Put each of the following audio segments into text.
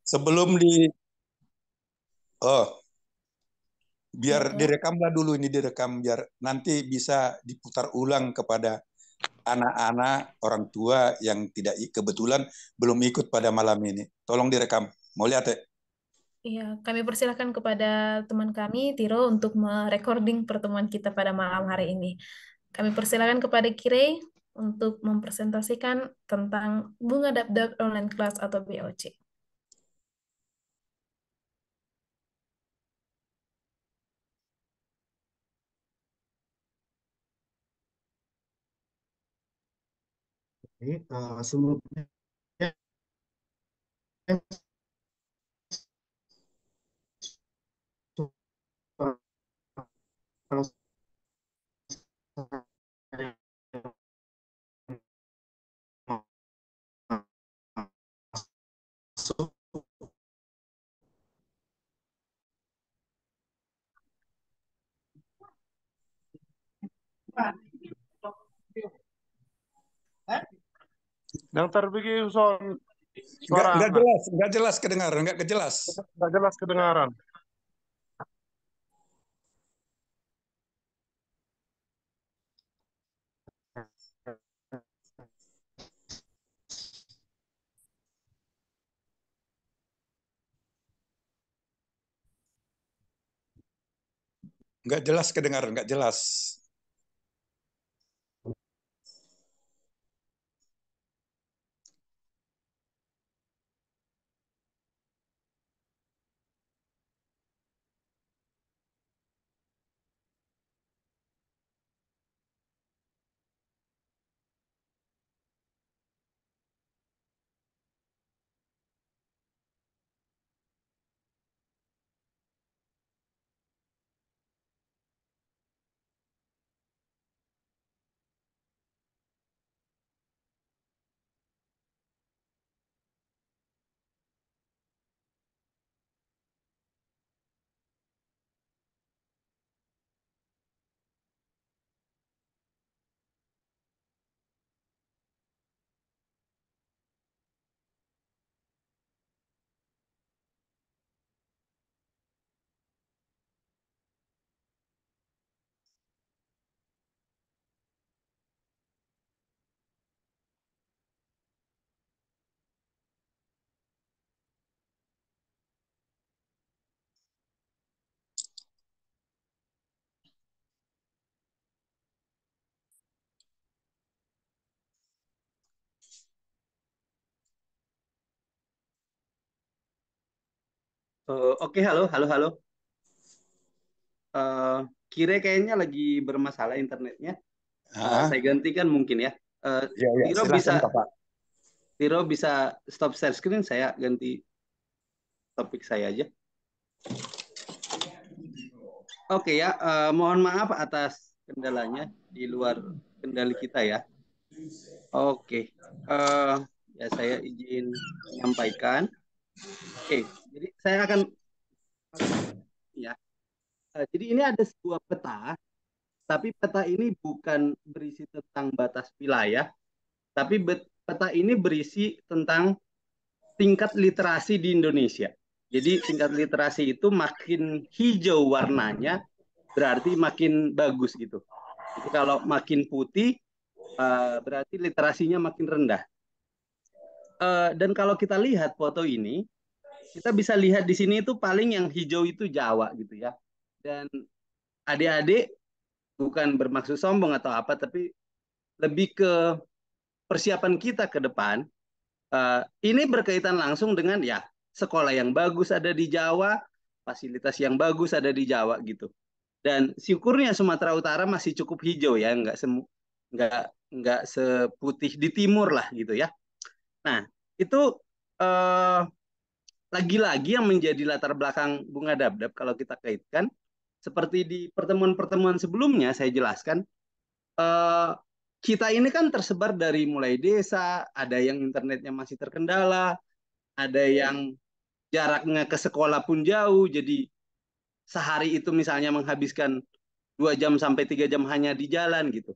Sebelum di oh, biar Betul. direkamlah dulu ini direkam biar nanti bisa diputar ulang kepada anak-anak orang tua yang tidak kebetulan belum ikut pada malam ini. Tolong direkam. Mau lihat ya? Iya, kami persilahkan kepada teman kami, Tiro, untuk merecording pertemuan kita pada malam hari ini. Kami persilahkan kepada Kirei untuk mempresentasikan tentang Bunga Dap-Dap Online Class atau BOC. Sebelumnya Yang terbikin soal Nggak suara jelas, nggak jelas kedengaran, nggak kejelas. nggak jelas kedengaran. Nggak jelas kedengaran, nggak jelas. Oke, halo, halo, halo. Eh, Kire kayaknya lagi bermasalah internetnya. Ah, Saya gantikan mungkin ya. Eh, ya, ya, Tiro bisa, silahkan Bapak. Tiro bisa stop share screen. Saya ganti topik saya aja. Oke ya. Mohon maaf atas kendalanya di luar kendali kita ya. Oke. Eh, Ya saya izin menyampaikan. Oke. Jadi saya akan ya. Jadi ini ada sebuah peta. Tapi peta ini bukan berisi tentang batas wilayah, tapi peta ini berisi tentang tingkat literasi di Indonesia. Jadi tingkat literasi itu makin hijau warnanya, berarti makin bagus gitu. Jadi kalau makin putih, berarti literasinya makin rendah. Dan kalau kita lihat foto ini, kita bisa lihat di sini itu paling yang hijau itu Jawa gitu ya. Dan adik-adik bukan bermaksud sombong atau apa, tapi lebih ke persiapan kita ke depan. Ini berkaitan langsung dengan ya sekolah yang bagus ada di Jawa, fasilitas yang bagus ada di Jawa gitu. Dan syukurnya Sumatera Utara masih cukup hijau ya, nggak seputih di timur lah gitu ya. Nah itu eh, lagi-lagi yang menjadi latar belakang Bunga Dab-Dab kalau kita kaitkan seperti di pertemuan-pertemuan sebelumnya saya jelaskan, eh, kita ini kan tersebar dari mulai desa, ada yang internetnya masih terkendala, ada yang jaraknya ke sekolah pun jauh, jadi sehari itu misalnya menghabiskan 2 jam sampai 3 jam hanya di jalan gitu.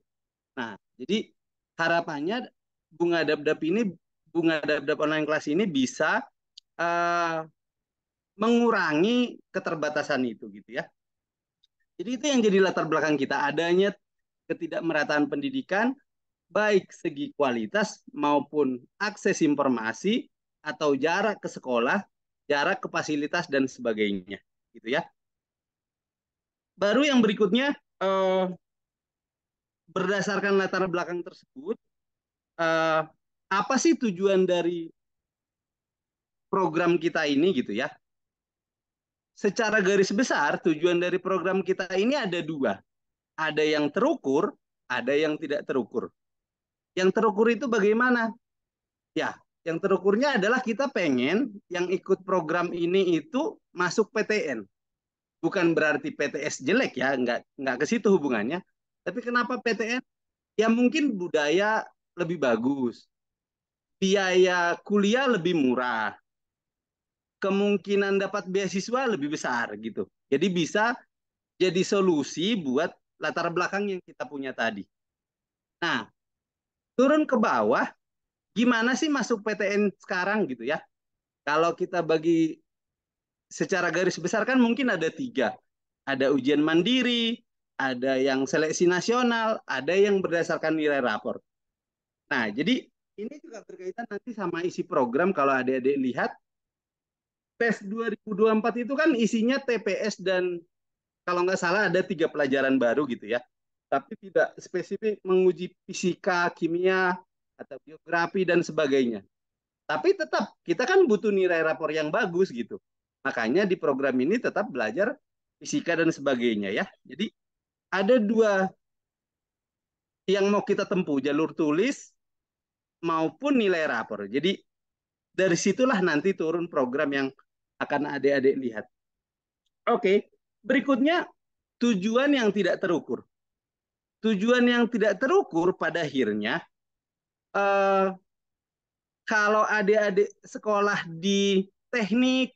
Nah, jadi harapannya bunga dab-dab ini, bunga dab-dab online kelas ini bisa mengurangi keterbatasan itu gitu ya. Jadi itu yang jadi latar belakang kita, adanya ketidakmerataan pendidikan baik segi kualitas maupun akses informasi atau jarak ke sekolah, jarak ke fasilitas dan sebagainya gitu ya. Baru yang berikutnya berdasarkan latar belakang tersebut, apa sih tujuan dari program kita ini gitu ya. Secara garis besar tujuan dari program kita ini ada dua. Ada yang terukur, ada yang tidak terukur. Yang terukur itu bagaimana? Ya, yang terukurnya adalah kita pengen yang ikut program ini itu masuk PTN. Bukan berarti PTS jelek ya, nggak ke situ hubungannya. Tapi kenapa PTN? Ya mungkin budaya lebih bagus, biaya kuliah lebih murah, kemungkinan dapat beasiswa lebih besar gitu. Jadi bisa jadi solusi buat latar belakang yang kita punya tadi. Nah, turun ke bawah, gimana sih masuk PTN sekarang gitu ya? Kalau kita bagi secara garis besar kan mungkin ada tiga. Ada ujian mandiri, ada yang seleksi nasional, ada yang berdasarkan nilai rapor. Nah, jadi ini juga berkaitan nanti sama isi program kalau adik-adik lihat. Tes 2024 itu kan isinya TPS dan kalau nggak salah ada 3 pelajaran baru gitu ya. Tapi tidak spesifik menguji fisika, kimia, atau geografi dan sebagainya. Tapi tetap kita kan butuh nilai rapor yang bagus gitu. Makanya di program ini tetap belajar fisika dan sebagainya ya. Jadi ada dua yang mau kita tempuh, jalur tulis maupun nilai rapor. Jadi dari situlah nanti turun program yang akan adik-adik lihat. Oke, berikutnya tujuan yang tidak terukur. Tujuan yang tidak terukur pada akhirnya kalau adik-adik sekolah di teknik,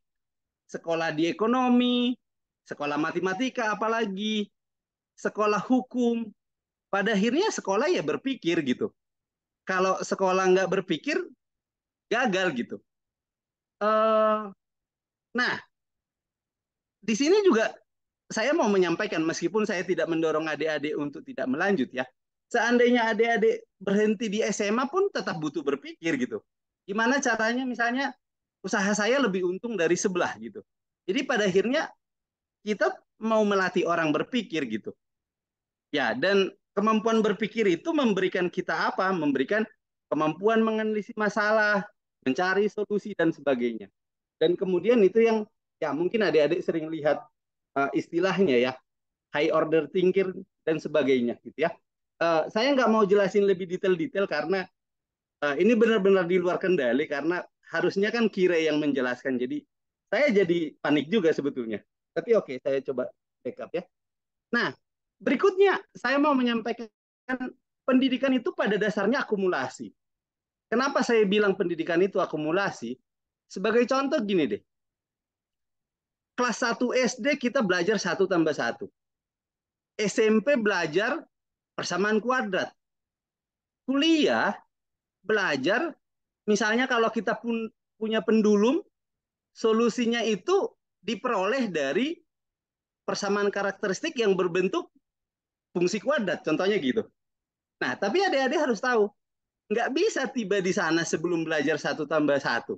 sekolah di ekonomi, sekolah matematika apalagi, sekolah hukum, pada akhirnya sekolah ya berpikir gitu. Kalau sekolah nggak berpikir, gagal gitu. Nah, di sini juga saya mau menyampaikan, meskipun saya tidak mendorong adik-adik untuk tidak melanjut ya, seandainya adik-adik berhenti di SMA pun tetap butuh berpikir gitu. Gimana caranya misalnya usaha saya lebih untung dari sebelah gitu. Jadi pada akhirnya kita mau melatih orang berpikir gitu. Ya, dan kemampuan berpikir itu memberikan kita apa? Memberikan kemampuan menganalisis masalah, mencari solusi dan sebagainya. Dan kemudian itu yang ya mungkin adik-adik sering lihat istilahnya ya, high order thinker dan sebagainya gitu ya. Saya nggak mau jelasin lebih detail-detail karena ini benar-benar di luar kendali karena harusnya kan Kire yang menjelaskan. Jadi saya jadi panik juga sebetulnya. Tapi oke, saya coba backup ya. Nah, berikutnya saya mau menyampaikan pendidikan itu pada dasarnya akumulasi. Kenapa saya bilang pendidikan itu akumulasi? Sebagai contoh gini deh. Kelas 1 SD kita belajar 1 tambah 1. SMP belajar persamaan kuadrat. Kuliah belajar, misalnya kalau kita pun punya pendulum, solusinya itu diperoleh dari persamaan karakteristik yang berbentuk fungsi kuadrat, contohnya gitu. Nah, tapi adik-adik harus tahu, nggak bisa tiba di sana sebelum belajar 1 tambah 1.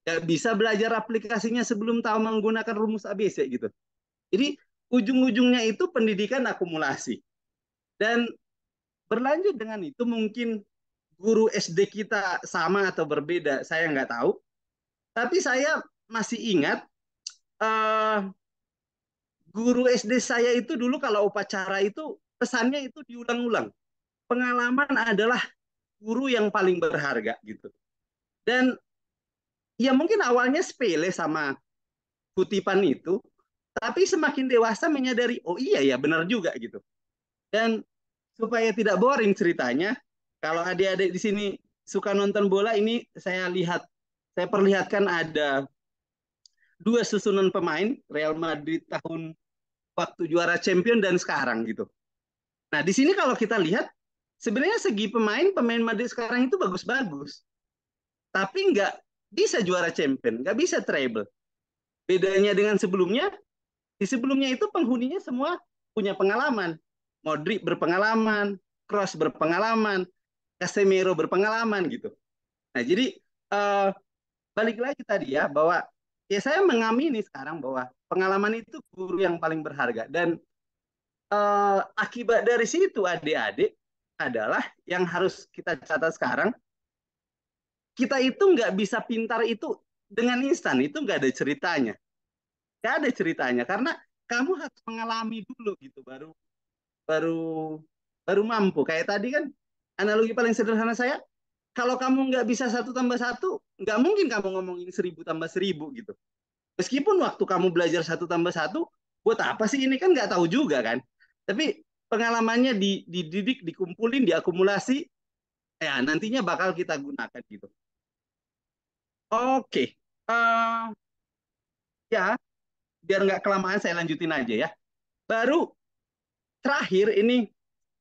Nggak bisa belajar aplikasinya sebelum tahu menggunakan rumus ABC gitu. Jadi ujung-ujungnya itu pendidikan akumulasi. Dan berlanjut dengan itu mungkin guru SD kita sama atau berbeda, saya nggak tahu. Tapi saya masih ingat guru SD saya itu dulu kalau upacara itu pesannya itu diulang-ulang. Pengalaman adalah guru yang paling berharga gitu. Dan ya mungkin awalnya sepele sama kutipan itu, tapi semakin dewasa menyadari, oh iya ya benar juga gitu. Dan supaya tidak boring ceritanya, kalau adik-adik di sini suka nonton bola, ini saya perlihatkan ada 2 susunan pemain Real Madrid tahun waktu juara champion dan sekarang gitu. Nah, di sini kalau kita lihat, sebenarnya segi pemain Madrid sekarang itu bagus-bagus. Tapi bisa juara champion, nggak bisa treble. Bedanya dengan sebelumnya, di sebelumnya itu penghuninya semua punya pengalaman. Modric berpengalaman, Kroos berpengalaman, Casemiro berpengalaman gitu. Nah, jadi uh, balik lagi tadi ya bahwa ya saya mengamini sekarang bahwa pengalaman itu guru yang paling berharga dan akibat dari situ adik-adik adalah yang harus kita catat sekarang, kita itu nggak bisa pintar itu dengan instan, itu nggak ada ceritanya. Nggak ada ceritanya karena kamu harus mengalami dulu gitu baru baru mampu. Kayak tadi kan analogi paling sederhana saya, kalau kamu nggak bisa 1+1, nggak mungkin kamu ngomongin 1000+1000 gitu. Meskipun waktu kamu belajar 1+1, buat apa sih ini kan nggak tahu juga kan. Tapi pengalamannya dididik, dikumpulin, diakumulasi, ya nantinya bakal kita gunakan gitu. Oke, ya biar nggak kelamaan saya lanjutin aja ya. Baru terakhir ini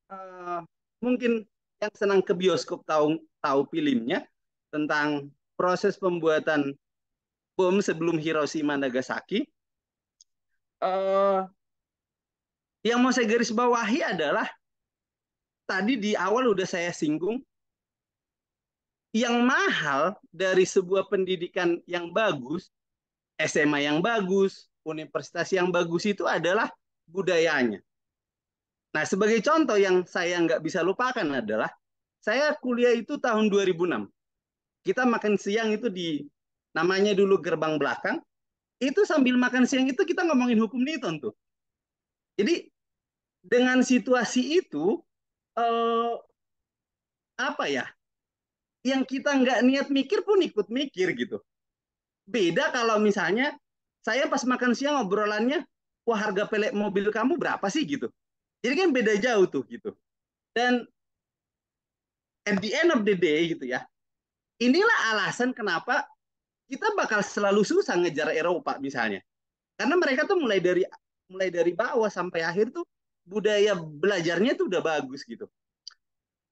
uh, mungkin yang senang ke bioskop tahu tahu filmnya tentang proses pembuatan bom sebelum Hiroshima Nagasaki. Uh, yang mau saya garis bawahi adalah tadi di awal udah saya singgung, yang mahal dari sebuah pendidikan yang bagus, SMA yang bagus, universitas yang bagus itu adalah budayanya. Nah, sebagai contoh yang saya nggak bisa lupakan adalah saya kuliah itu tahun 2006. Kita makan siang itu di namanya dulu gerbang belakang. Itu sambil makan siang itu kita ngomongin hukum Newton tuh. Jadi dengan situasi itu apa ya? Yang kita nggak niat mikir pun ikut mikir gitu. Beda kalau misalnya saya pas makan siang obrolannya, wah harga pelek mobil kamu berapa sih gitu. Jadi kan beda jauh tuh gitu. Dan at the end of the day gitu ya, inilah alasan kenapa kita bakal selalu susah ngejar Eropa misalnya. Karena mereka tuh mulai dari bawah sampai akhir tuh budaya belajarnya tuh udah bagus gitu.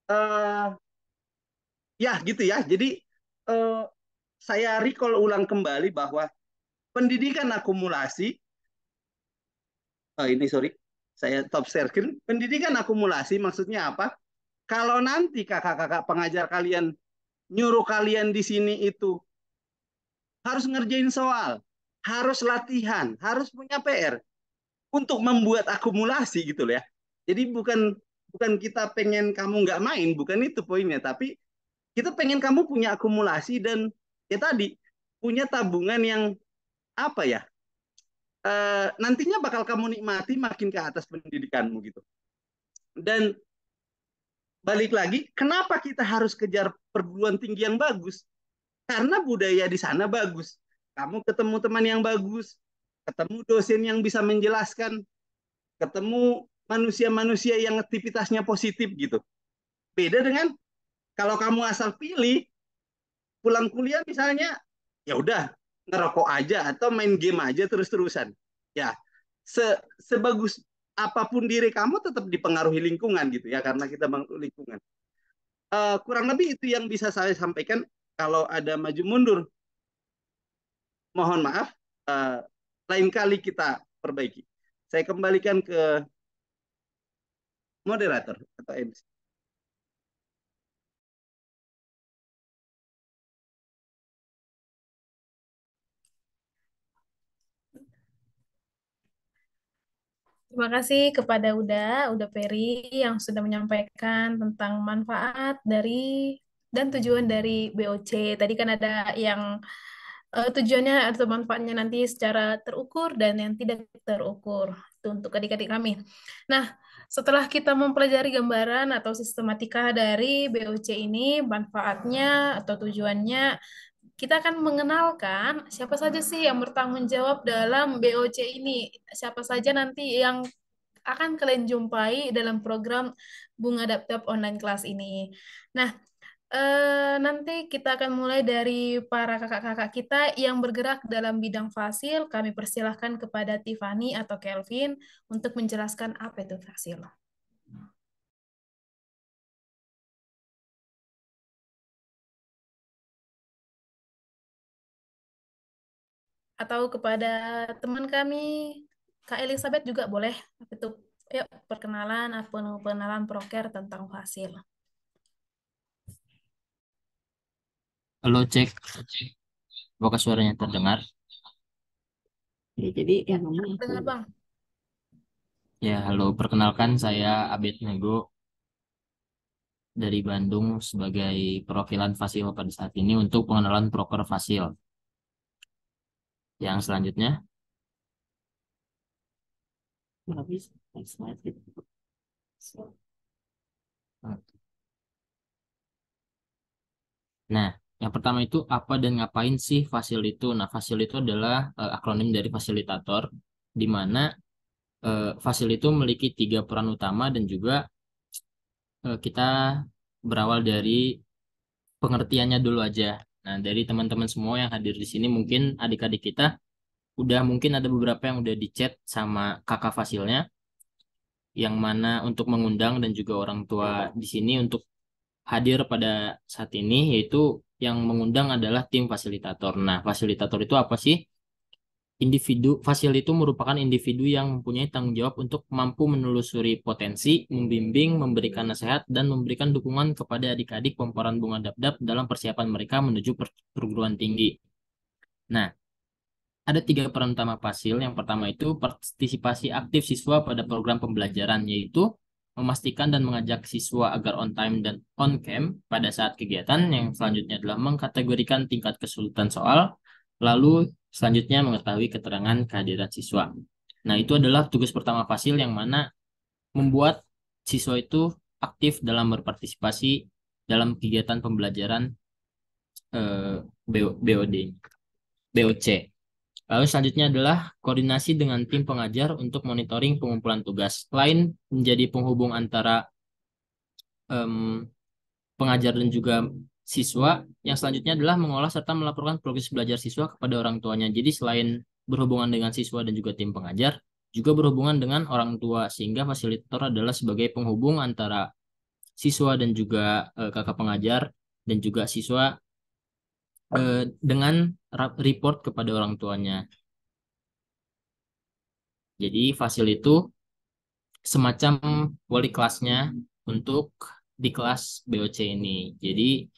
Uh, ya gitu ya. Jadi uh, saya recall ulang kembali bahwa pendidikan akumulasi, ini sorry, saya top circle. Pendidikan akumulasi maksudnya apa? Kalau nanti kakak-kakak pengajar kalian nyuruh kalian di sini itu harus ngerjain soal, harus latihan, harus punya PR untuk membuat akumulasi gitu loh ya. Jadi bukan bukan kita pengen kamu nggak main, bukan itu poinnya, tapi kita pengen kamu punya akumulasi dan ya tadi punya tabungan yang apa ya? Nantinya bakal kamu nikmati makin ke atas pendidikanmu gitu. Dan balik lagi, kenapa kita harus kejar perguruan tinggi yang bagus? Karena budaya di sana bagus. Kamu ketemu teman yang bagus, ketemu dosen yang bisa menjelaskan, ketemu manusia-manusia yang aktivitasnya positif gitu. Beda dengan kalau kamu asal pilih, pulang kuliah misalnya, ya udah ngerokok aja atau main game aja terus-terusan. Ya, sebagus apapun diri kamu tetap dipengaruhi lingkungan gitu ya, karena kita lingkungan. Kurang lebih itu yang bisa saya sampaikan. Kalau ada maju mundur, mohon maaf. Lain kali kita perbaiki. Saya kembalikan ke moderator atau MC. Terima kasih kepada Uda Peri yang sudah menyampaikan tentang manfaat dari dan tujuan dari BOC. Tadi kan ada yang tujuannya atau manfaatnya nanti secara terukur dan yang tidak terukur. Itu untuk adik-adik kami. Nah, setelah kita mempelajari gambaran atau sistematika dari BOC ini, manfaatnya atau tujuannya, kita akan mengenalkan siapa saja sih yang bertanggung jawab dalam BOC ini. Siapa saja nanti yang akan kalian jumpai dalam program Bunga Daptap Online Class ini. Nah, nanti kita akan mulai dari para kakak-kakak kita yang bergerak dalam bidang fasil. Kami persilahkan kepada Tiffany atau Kelvin untuk menjelaskan apa itu fasil. atau kepada teman kami Kak Elizabeth juga boleh. Itu yuk pekenalan proker tentang Fasil. Halo, cek. Apakah suaranya terdengar? Ya, jadi yang ngomong aku. Dengar Bang. Ya, halo. Perkenalkan, saya Abed Nego dari Bandung sebagai perwakilan Fasil pada saat ini untuk pengenalan proker Fasil. Yang selanjutnya, Nggak bisa. Next slide, gitu. nah, yang pertama itu apa dan ngapain sih Fasil itu? Nah, Fasil itu adalah akronim dari fasilitator, di mana Fasil itu memiliki 3 peran utama dan juga kita berawal dari pengertiannya dulu aja. Nah, dari teman-teman semua yang hadir di sini, mungkin adik-adik kita udah mungkin ada beberapa yang udah di chat sama kakak Fasilnya, yang mana untuk mengundang dan juga orang tua di sini untuk hadir pada saat ini, yaitu yang mengundang adalah tim fasilitator. Nah, fasilitator itu apa sih? Individu fasil itu merupakan individu yang mempunyai tanggung jawab untuk mampu menelusuri potensi, membimbing, memberikan nasihat, dan memberikan dukungan kepada adik-adik pemeran bunga dap-dap dalam persiapan mereka menuju perguruan tinggi. Nah, ada 3 peran utama Fasil. Yang pertama itu partisipasi aktif siswa pada program pembelajaran, yaitu memastikan dan mengajak siswa agar on time dan on cam pada saat kegiatan. Yang selanjutnya adalah mengkategorikan tingkat kesulitan soal, lalu selanjutnya mengetahui keterangan kehadiran siswa. Nah, itu adalah tugas pertama Fasil yang mana membuat siswa itu aktif dalam berpartisipasi dalam kegiatan pembelajaran BOD, BOC. Lalu selanjutnya adalah koordinasi dengan tim pengajar untuk monitoring pengumpulan tugas. Selain menjadi penghubung antara pengajar dan juga siswa, yang selanjutnya adalah mengolah serta melaporkan progres belajar siswa kepada orang tuanya. Jadi selain berhubungan dengan siswa dan juga tim pengajar, juga berhubungan dengan orang tua, sehingga fasilitator adalah sebagai penghubung antara siswa dan juga kakak pengajar dan juga siswa dengan report kepada orang tuanya. Jadi Fasil itu semacam wali kelasnya untuk di kelas BOC ini. Jadi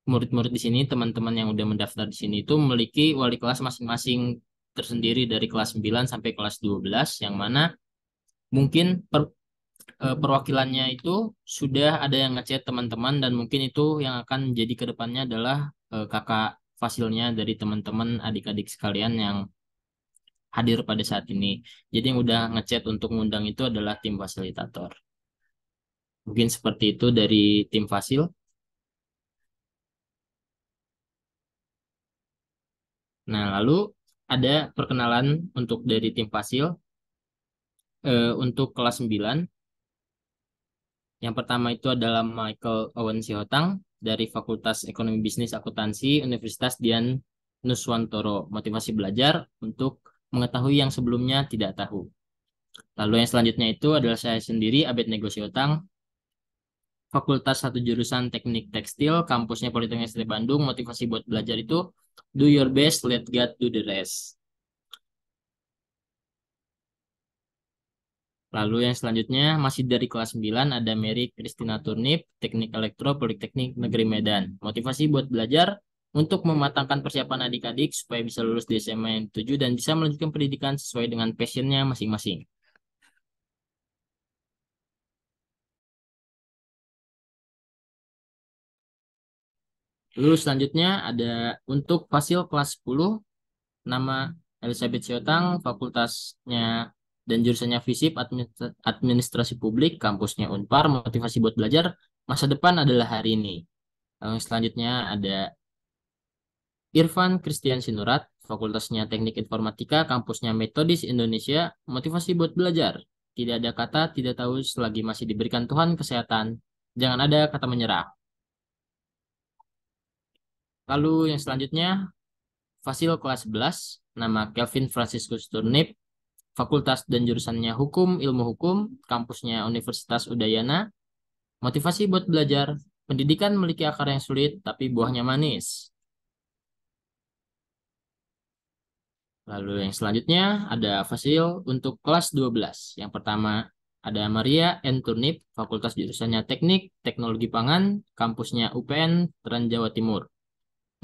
murid-murid di sini, teman-teman yang udah mendaftar di sini itu memiliki wali kelas masing-masing tersendiri dari kelas 9 sampai kelas 12, yang mana mungkin perwakilannya itu sudah ada yang ngechat teman-teman, dan mungkin itu yang akan jadi ke depannya adalah kakak Fasilnya dari teman-teman adik-adik sekalian yang hadir pada saat ini. Jadi yang udah ngechat untuk ngundang itu adalah tim fasilitator. Mungkin seperti itu dari tim Fasil. Nah, lalu ada perkenalan untuk dari tim Fasil. Untuk kelas 9. Yang pertama itu adalah Michael Owen Sihotang dari Fakultas Ekonomi Bisnis Akuntansi Universitas Dian Nuswantoro. Motivasi belajar untuk mengetahui yang sebelumnya tidak tahu. Lalu yang selanjutnya itu adalah saya sendiri, Abed Nego Sihotang, Fakultas 1 jurusan Teknik Tekstil, kampusnya Politeknik Negeri Bandung. Motivasi buat belajar itu do your best, let God do the rest. Lalu yang selanjutnya masih dari kelas 9 ada Mary Christina Turnip, Teknik Elektro Politeknik Negeri Medan. Motivasi buat belajar untuk mematangkan persiapan adik-adik supaya bisa lulus di SMA yang 7 dan bisa melanjutkan pendidikan sesuai dengan passionnya masing-masing. Lalu selanjutnya ada untuk Fasil kelas 10, nama Elizabeth Siotang, fakultasnya dan jurusannya FISIP Administrasi Publik, kampusnya Unpar. Motivasi buat belajar, masa depan adalah hari ini. Lalu selanjutnya ada Irfan Christian Sinurat, fakultasnya Teknik Informatika, kampusnya Metodis Indonesia. Motivasi buat belajar, tidak ada kata tidak tahu selagi masih diberikan Tuhan kesehatan. Jangan ada kata menyerah. Lalu yang selanjutnya Fasil kelas 11, nama Kelvin Franciscus Turnip, fakultas dan jurusannya Hukum, Ilmu Hukum, kampusnya Universitas Udayana. Motivasi buat belajar, pendidikan memiliki akar yang sulit, tapi buahnya manis. Lalu yang selanjutnya ada Fasil untuk kelas 12. Yang pertama ada Maria N. Turnip, Fakultas jurusannya Teknik, Teknologi Pangan, kampusnya UPN, Trans Jawa Timur.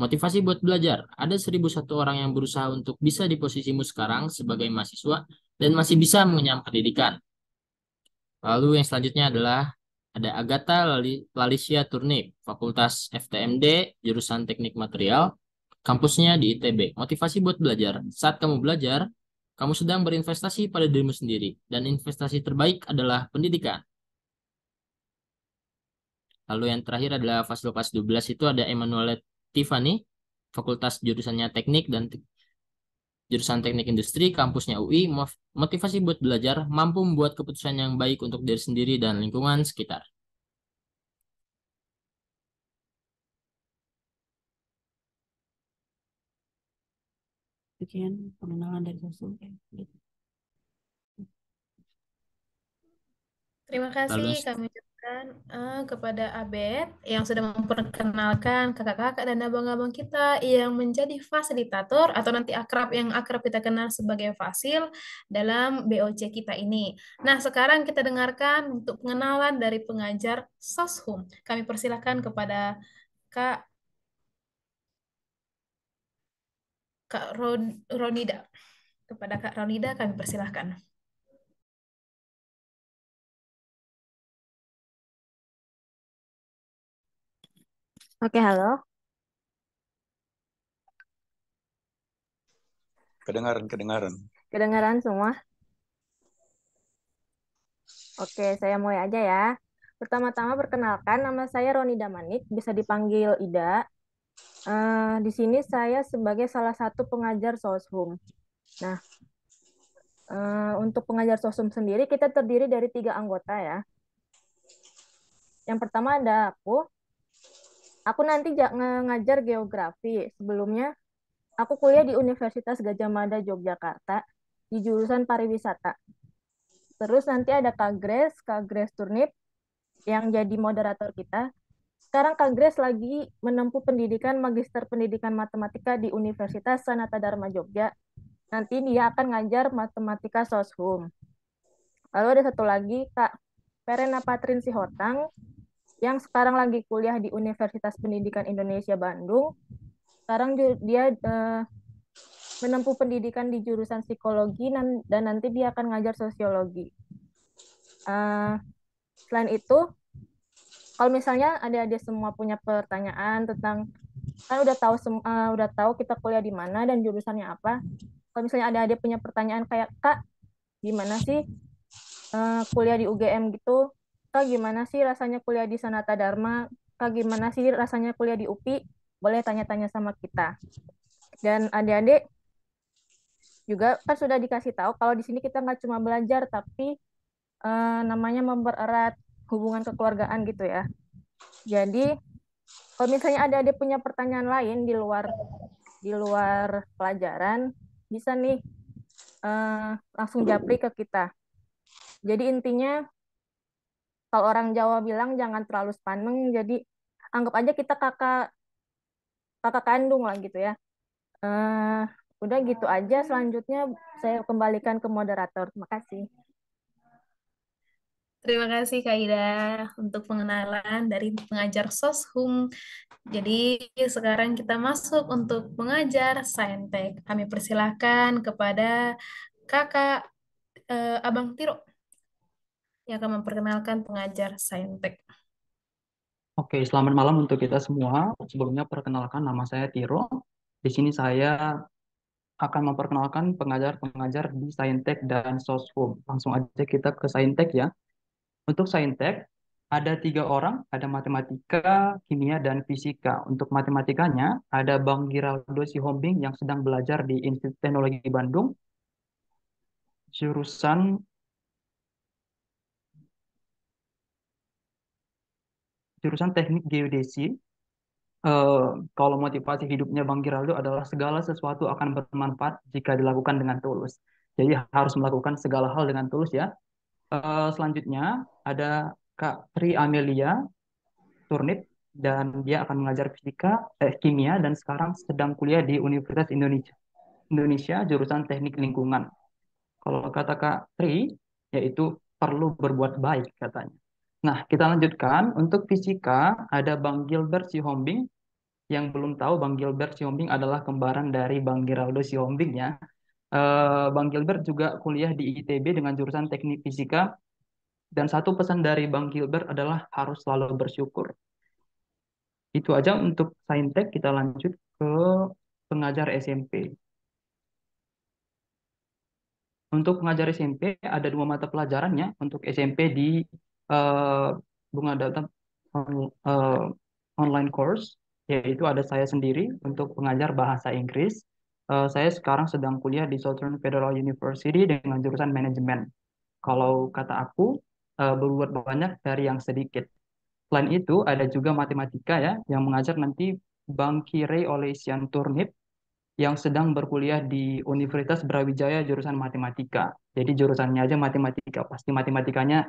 Motivasi buat belajar. Ada 1.001 orang yang berusaha untuk bisa di posisimu sekarang sebagai mahasiswa dan masih bisa mengenyam pendidikan. Lalu yang selanjutnya adalah ada Agatha Lalicia Turnip, Fakultas FTMD, jurusan Teknik Material, kampusnya di ITB. Motivasi buat belajar. Saat kamu belajar, kamu sedang berinvestasi pada dirimu sendiri, dan investasi terbaik adalah pendidikan. Lalu yang terakhir adalah Fasilitas 12 itu ada Emmanuel Tiffany, Fakultas jurusannya Teknik dan jurusan Teknik Industri, kampusnya UI. Motivasi buat belajar, mampu membuat keputusan yang baik untuk diri sendiri dan lingkungan sekitar. Sekian pengenalan dari sosum. Gitu. Terima kasih Lalu kami ucapkan kepada Abed yang sudah memperkenalkan kakak-kakak dan abang-abang kita yang menjadi fasilitator atau nanti yang akrab kita kenal sebagai Fasil dalam BOC kita ini. Nah, sekarang kita dengarkan untuk pengenalan dari pengajar Soshum. Kami persilakan kepada Kak Ronida. Kepada Kak Ronida kami persilahkan. Oke, halo. Kedengaran. Kedengaran semua? Oke, saya mulai aja ya. Pertama-tama perkenalkan, nama saya Roni Damanik, bisa dipanggil Ida. Di sini saya sebagai salah satu pengajar Soshum. Nah, untuk pengajar Soshum sendiri, kita terdiri dari 3 anggota ya. Yang pertama ada aku. Aku nanti ngajar geografi. Sebelumnya, aku kuliah di Universitas Gadjah Mada, Yogyakarta, di jurusan pariwisata. Terus nanti ada Kak Grace Turnip, yang jadi moderator kita. Sekarang Kak Grace lagi menempuh pendidikan Magister Pendidikan Matematika di Universitas Sanata Dharma Jogja. Nanti dia akan ngajar matematika Soshum. Lalu ada satu lagi Kak Perena Patrin Sihotang, yang sekarang lagi kuliah di Universitas Pendidikan Indonesia Bandung. Sekarang dia menempuh pendidikan di jurusan psikologi dan nanti dia akan ngajar sosiologi. Selain itu, kalau misalnya adik-adik semua punya pertanyaan tentang, kan udah tahu kita kuliah di mana dan jurusannya apa. Kalau misalnya adik-adik punya pertanyaan kayak, Kak, gimana sih kuliah di UGM gitu? Kak, gimana sih rasanya kuliah di Sanata Dharma? Kak, gimana sih rasanya kuliah di UPI? Boleh tanya-tanya sama kita. Dan adik-adik juga kan sudah dikasih tahu kalau di sini kita nggak cuma belajar, tapi namanya mempererat hubungan kekeluargaan gitu ya. Jadi kalau misalnya ada punya pertanyaan lain di luar pelajaran, bisa nih langsung japri ke kita. Jadi intinya kalau orang Jawa bilang jangan terlalu sepaneng, jadi anggap aja kita kakak kandung lah gitu ya. Udah gitu aja, selanjutnya saya kembalikan ke moderator. Terima kasih. Terima kasih Kak Ida untuk pengenalan dari pengajar Soshum. Jadi sekarang kita masuk untuk mengajar Saintek. Kami persilahkan kepada Kakak Abang Tiro yang akan memperkenalkan pengajar Saintek. Oke, selamat malam untuk kita semua. Sebelumnya perkenalkan nama saya Tiro. Di sini saya akan memperkenalkan pengajar-pengajar di Saintek dan Soshum. Langsung aja kita ke Saintek ya. Untuk Saintek ada 3 orang, ada matematika, kimia, dan fisika. Untuk matematikanya ada Bang Giraldo Sihombing yang sedang belajar di Institut Teknologi Bandung, jurusan Teknik Geodesi. Kalau motivasi hidupnya Bang Giraldo adalah segala sesuatu akan bermanfaat jika dilakukan dengan tulus. Jadi harus melakukan segala hal dengan tulus ya. Selanjutnya ada Kak Tri Amelia Turnip dan dia akan mengajar kimia dan sekarang sedang kuliah di Universitas Indonesia. Indonesia jurusan Teknik Lingkungan. Kalau kata Kak Tri, yaitu perlu berbuat baik katanya. Nah, kita lanjutkan. Untuk fisika, ada Bang Gilbert Sihombing. Yang belum tahu, Bang Gilbert Sihombing adalah kembaran dari Bang Geraldo Sihombing ya. Bang Gilbert juga kuliah di ITB dengan jurusan Teknik Fisika. Dan satu pesan dari Bang Gilbert adalah harus selalu bersyukur. Itu aja untuk Saintek, kita lanjut ke pengajar SMP. Untuk pengajar SMP ada 2 mata pelajarannya untuk SMP di eh, Bunga Data eh, online course, yaitu ada saya sendiri untuk pengajar bahasa Inggris. Saya sekarang sedang kuliah di Southern Federal University dengan jurusan manajemen. Kalau kata aku, berbuat banyak dari yang sedikit. Selain itu, ada juga matematika ya, yang mengajar nanti Bang Kirei Olesian Turnip, yang sedang berkuliah di Universitas Brawijaya jurusan matematika. Jadi jurusannya aja matematika, pasti matematikanya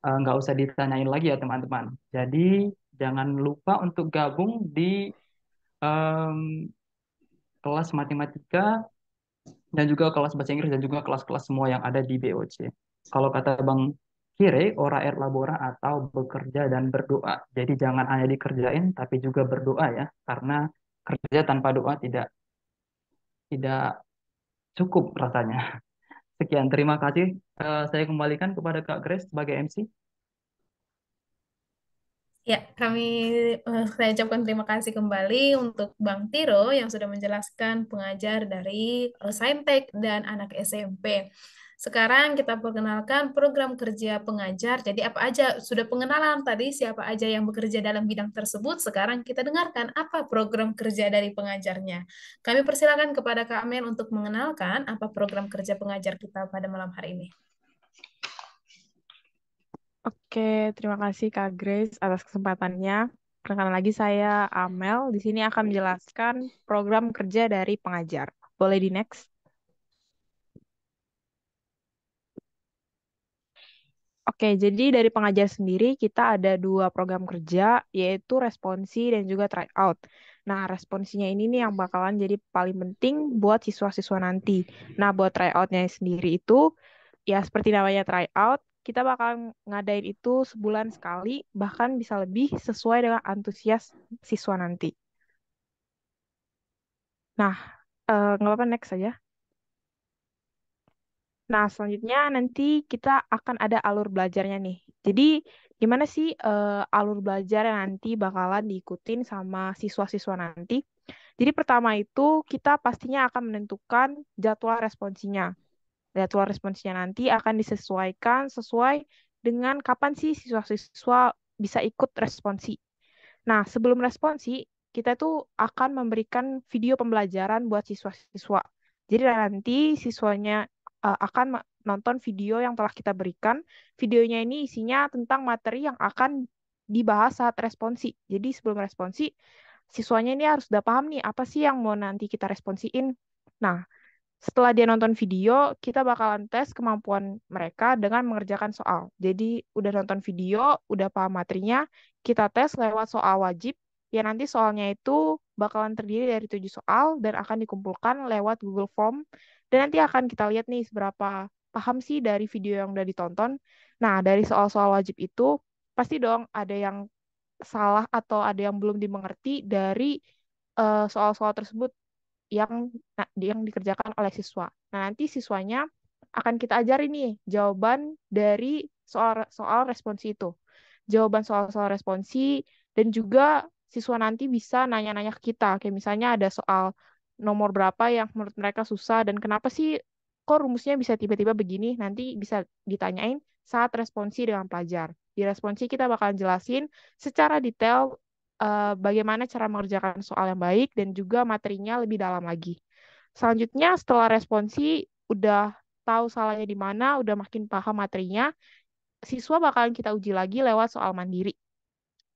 nggak usah ditanyain lagi ya teman-teman. Jadi jangan lupa untuk gabung di em, kelas matematika dan juga kelas bahasa Inggris dan juga kelas-kelas semua yang ada di BOC. Kalau kata Bang Kire, ora et labora atau bekerja dan berdoa. Jadi jangan hanya dikerjain tapi juga berdoa ya, karena kerja tanpa doa tidak tidak cukup rasanya. Sekian, terima kasih. Saya kembalikan kepada Kak Grace sebagai MC. Ya, saya ucapkan terima kasih kembali untuk Bang Tiro yang sudah menjelaskan pengajar dari Saintek dan anak SMP. Sekarang kita perkenalkan program kerja pengajar. Jadi apa aja, sudah pengenalan tadi siapa aja yang bekerja dalam bidang tersebut. Sekarang kita dengarkan apa program kerja dari pengajarnya. Kami persilakan kepada Kak Amel untuk mengenalkan apa program kerja pengajar kita pada malam hari ini. Oke, terima kasih Kak Grace atas kesempatannya. Perkenalkan lagi saya Amel. Di sini akan menjelaskan program kerja dari pengajar. Boleh di next? Oke, jadi dari pengajar sendiri kita ada 2 program kerja, yaitu responsi dan juga tryout. Nah, responsinya ini nih yang bakalan jadi paling penting buat siswa-siswa nanti. Nah, buat tryoutnya sendiri itu, ya seperti namanya tryout, kita bakal ngadain itu sebulan sekali, bahkan bisa lebih sesuai dengan antusias siswa nanti. Nah, nggak apa-apa next saja. Nah, selanjutnya nanti kita akan ada alur belajarnya nih. Jadi, gimana sih alur belajar yang nanti bakalan diikutin sama siswa-siswa nanti? Jadi, pertama itu kita pastinya akan menentukan jadwal responsinya. Jadwal responsinya nanti akan disesuaikan sesuai dengan kapan sih siswa-siswa bisa ikut responsi. Nah, sebelum responsi, kita tuh akan memberikan video pembelajaran buat siswa-siswa. Jadi nanti siswanya akan nonton video yang telah kita berikan. Videonya ini isinya tentang materi yang akan dibahas saat responsi. Jadi sebelum responsi, siswanya ini harus udah paham nih apa sih yang mau nanti kita responsiin. Nah, setelah dia nonton video, kita bakalan tes kemampuan mereka dengan mengerjakan soal. Jadi udah nonton video, udah paham materinya, kita tes lewat soal wajib. Ya nanti soalnya itu bakalan terdiri dari 7 soal dan akan dikumpulkan lewat Google Form. Dan nanti akan kita lihat nih seberapa paham sih dari video yang udah ditonton. Nah, dari soal-soal wajib itu, pasti dong ada yang salah atau ada yang belum dimengerti dari soal-soal tersebut yang dikerjakan oleh siswa. Nah, nanti siswanya akan kita ajarin nih jawaban dari soal responsi itu. Jawaban soal-soal responsi dan juga siswa nanti bisa nanya-nanya ke kita. Kayak misalnya ada soal nomor berapa yang menurut mereka susah dan kenapa sih kok rumusnya bisa tiba-tiba begini, nanti bisa ditanyain saat responsi dengan pelajar. Di responsi kita bakalan jelasin secara detail bagaimana cara mengerjakan soal yang baik dan juga materinya lebih dalam lagi. Selanjutnya setelah responsi udah tahu salahnya di mana, udah makin paham materinya, siswa bakalan kita uji lagi lewat soal mandiri.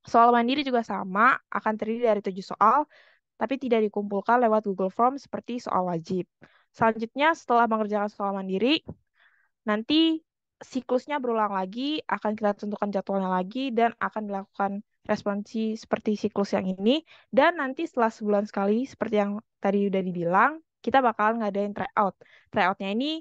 Soal mandiri juga sama, akan terdiri dari 7 soal, tapi tidak dikumpulkan lewat Google Form seperti soal wajib. Selanjutnya setelah mengerjakan soal mandiri, nanti siklusnya berulang lagi, akan kita tentukan jadwalnya lagi, dan akan dilakukan responsi seperti siklus yang ini. Dan nanti setelah sebulan sekali, seperti yang tadi udah dibilang, kita bakalan ngadain tryout. Tryoutnya ini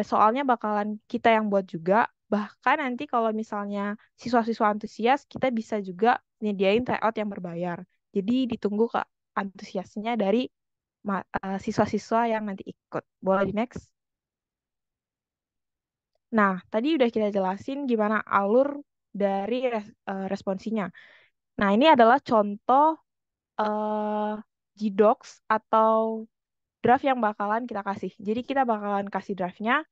soalnya bakalan kita yang buat juga. Bahkan nanti kalau misalnya siswa-siswa antusias, kita bisa juga nyediain tryout yang berbayar. Jadi ditunggu ke antusiasnya dari siswa-siswa yang nanti ikut. Boleh di next? Nah, tadi udah kita jelasin gimana alur dari responsinya. Nah, ini adalah contoh Gdocs atau draft yang bakalan kita kasih. Jadi kita bakalan kasih draftnya.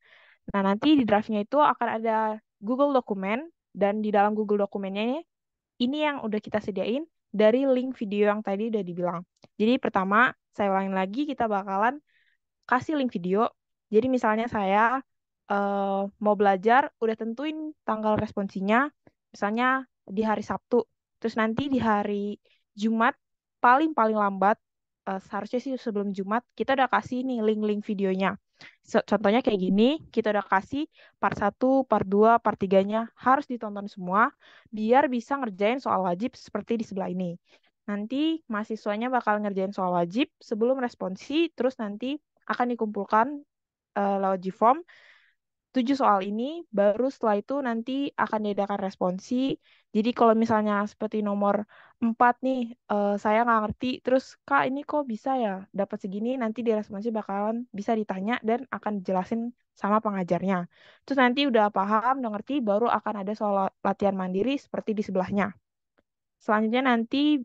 Nah, nanti di draftnya itu akan ada Google Dokumen, dan di dalam Google Dokumennya ini yang udah kita sediain dari link video yang tadi udah dibilang. Jadi pertama, saya ulangin lagi, kita bakalan kasih link video. Jadi misalnya saya mau belajar, udah tentuin tanggal responsinya, misalnya di hari Sabtu. Terus nanti di hari Jumat, paling lambat, seharusnya sih sebelum Jumat, kita udah kasih nih link-link videonya. Contohnya kayak gini, kita udah kasih part 1, part 2, part 3-nya harus ditonton semua, biar bisa ngerjain soal wajib seperti di sebelah ini. Nanti mahasiswanya bakal ngerjain soal wajib sebelum responsi, terus nanti akan dikumpulkan lewat Gform 7 soal ini, baru setelah itu nanti akan diadakan responsi. Jadi kalau misalnya seperti nomor 4 nih, saya nggak ngerti, terus Kak ini kok bisa ya dapat segini, nanti di responsi bakalan bisa ditanya dan akan dijelasin sama pengajarnya. Terus nanti udah paham, udah ngerti, baru akan ada soal latihan mandiri seperti di sebelahnya. Selanjutnya nanti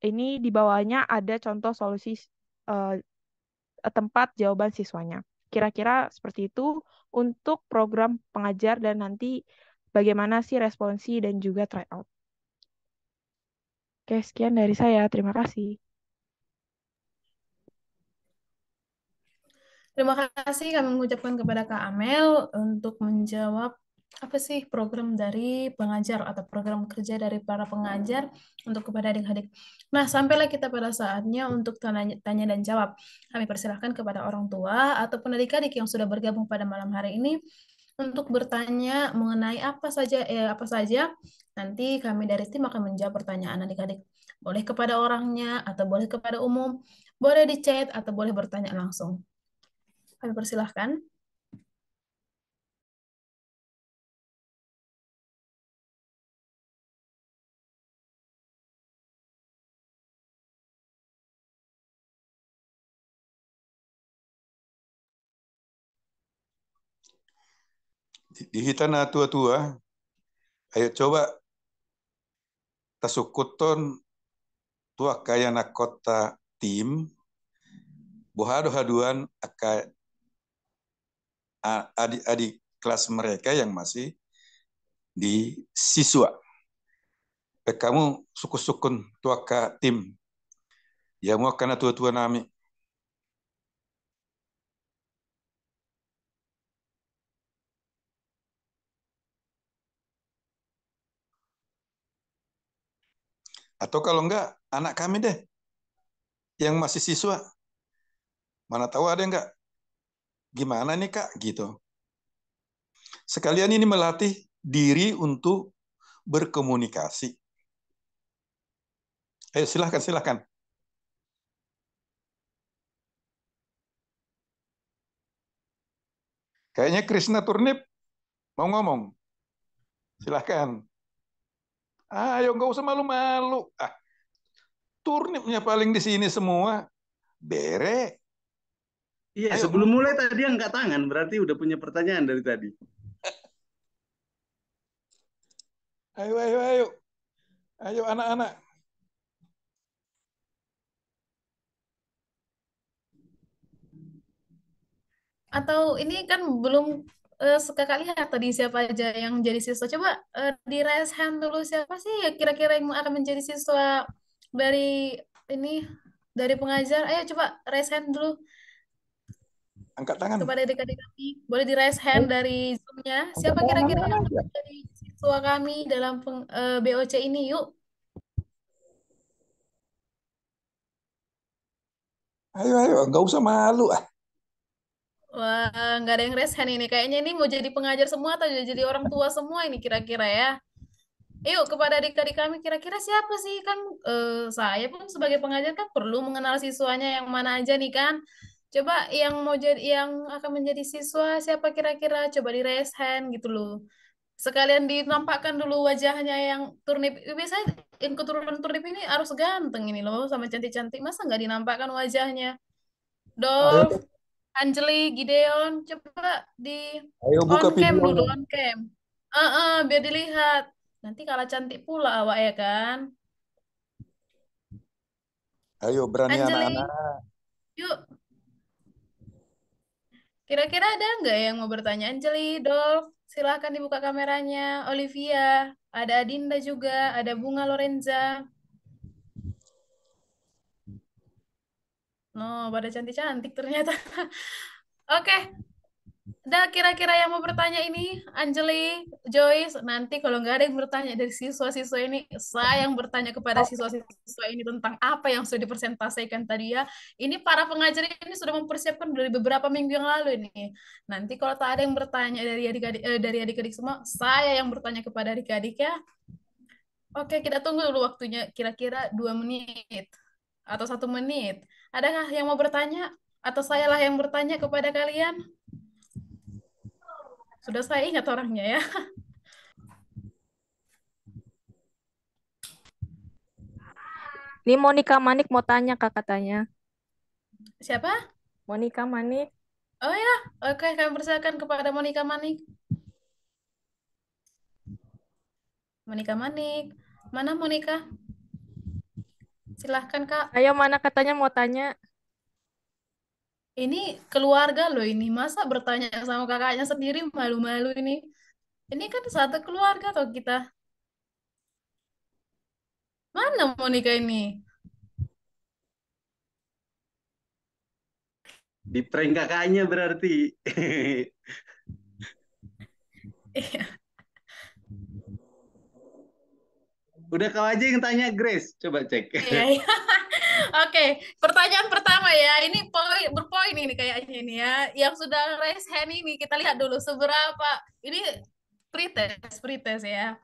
ini di bawahnya ada contoh solusi tempat jawaban siswanya. Kira-kira seperti itu untuk program pengajar dan nanti bagaimana sih responsi dan juga tryout. Oke, sekian dari saya. Terima kasih. Terima kasih kami mengucapkan kepada Kak Amel untuk menjawab apa sih program dari pengajar atau program kerja dari para pengajar untuk kepada adik-adik. Nah, sampailah kita pada saatnya untuk tanya dan jawab. Kami persilahkan kepada orang tua ataupun adik-adik yang sudah bergabung pada malam hari ini untuk bertanya mengenai apa saja. Nanti kami dari tim akan menjawab pertanyaan adik-adik. Boleh kepada orangnya atau boleh kepada umum, boleh di chat atau boleh bertanya langsung. Kami persilahkan. Di hitana tua-tua, ayo coba tasukuton tua kaya na kota tim, bohado-haduan adik-adik kelas mereka yang masih di siswa. Kamu suku-sukun tua ka tim, ya mau karena tua-tua nami. Atau kalau enggak, anak kami deh, yang masih siswa. Mana tahu ada enggak? Gimana nih Kak? Gitu. Sekalian ini melatih diri untuk berkomunikasi. Ayo silahkan. Kayaknya Krishna Turnip mau ngomong. Silahkan. Ayo nggak usah malu-malu. Turnipnya paling di sini semua. Bere. Iya, Ayo. sebelum mulai tadi angkat tangan, berarti udah punya pertanyaan dari tadi. Ayo. Ayo anak-anak. Atau ini kan belum kakak lihat tadi siapa aja yang jadi siswa. Coba di raise hand dulu siapa sih ya kira-kira yang akan menjadi siswa dari ini dari pengajar. Ayo coba raise hand dulu Angkat tangan. kepada adik-adik kami. Boleh di raise hand dari Zoom-nya. Siapa kira-kira yang akan menjadi siswa kami dalam BOC ini? Yuk. Ayo, nggak usah malu. Wah, nggak ada yang raise hand ini. Kayaknya ini mau jadi pengajar semua atau jadi orang tua semua ini kira-kira ya. Yuk kepada adik-adik kami kira-kira siapa sih kan saya pun sebagai pengajar kan perlu mengenal siswanya yang mana aja nih kan. Coba yang mau jadi, yang akan menjadi siswa siapa kira-kira? Coba di raise hand gitu loh. Sekalian dinampakkan dulu wajahnya yang turnip. Biasanya yang keturunan turnip ini harus ganteng ini loh, sama cantik-cantik. Masa nggak dinampakkan wajahnya? Ayo, Dolph, Anjali, Gideon, coba di ayo on buka cam dulu, videonya. on cam. Biar dilihat. Nanti kalah cantik pula awak ya kan? Ayo berani Anjali, anak-anak. yuk. Kira-kira ada nggak yang mau bertanya? Anjali, Dolph, silahkan dibuka kameranya. Olivia, ada Adinda juga, ada Bunga Lorenza. No, pada cantik-cantik ternyata. Oke, udah kira-kira yang mau bertanya ini, Anjali, Joyce, nanti kalau nggak ada yang bertanya dari siswa-siswa ini, saya yang bertanya kepada siswa-siswa ini tentang apa yang sudah dipresentasikan tadi ya. Ini para pengajar ini sudah mempersiapkan dari beberapa minggu yang lalu ini. Nanti kalau tak ada yang bertanya dari adik-adik semua, saya yang bertanya kepada adik-adik ya. Oke, kita tunggu dulu waktunya, kira-kira 2 menit atau 1 menit. Adakah yang mau bertanya? Atau sayalah yang bertanya kepada kalian? Sudah saya ingat orangnya ya. Ini Monica Manik mau tanya Kak katanya. Siapa? Monica Manik. Oh ya, oke, kami persilakan kepada Monica Manik. Monica Manik. Mana Monica? Silahkan Kak. Ayo mana katanya mau tanya. Ini keluarga loh ini. Masa bertanya sama kakaknya sendiri malu-malu ini. Ini kan satu keluarga toh kita. Mana Monica ini? Di prank kakaknya berarti. Iya. Udah kau aja yang tanya Grace, coba cek. Iya, iya. Oke, pertanyaan pertama ya. Ini berpoin ini kayaknya ini ya. Yang sudah raise hand ini kita lihat dulu seberapa. Ini pretest ya.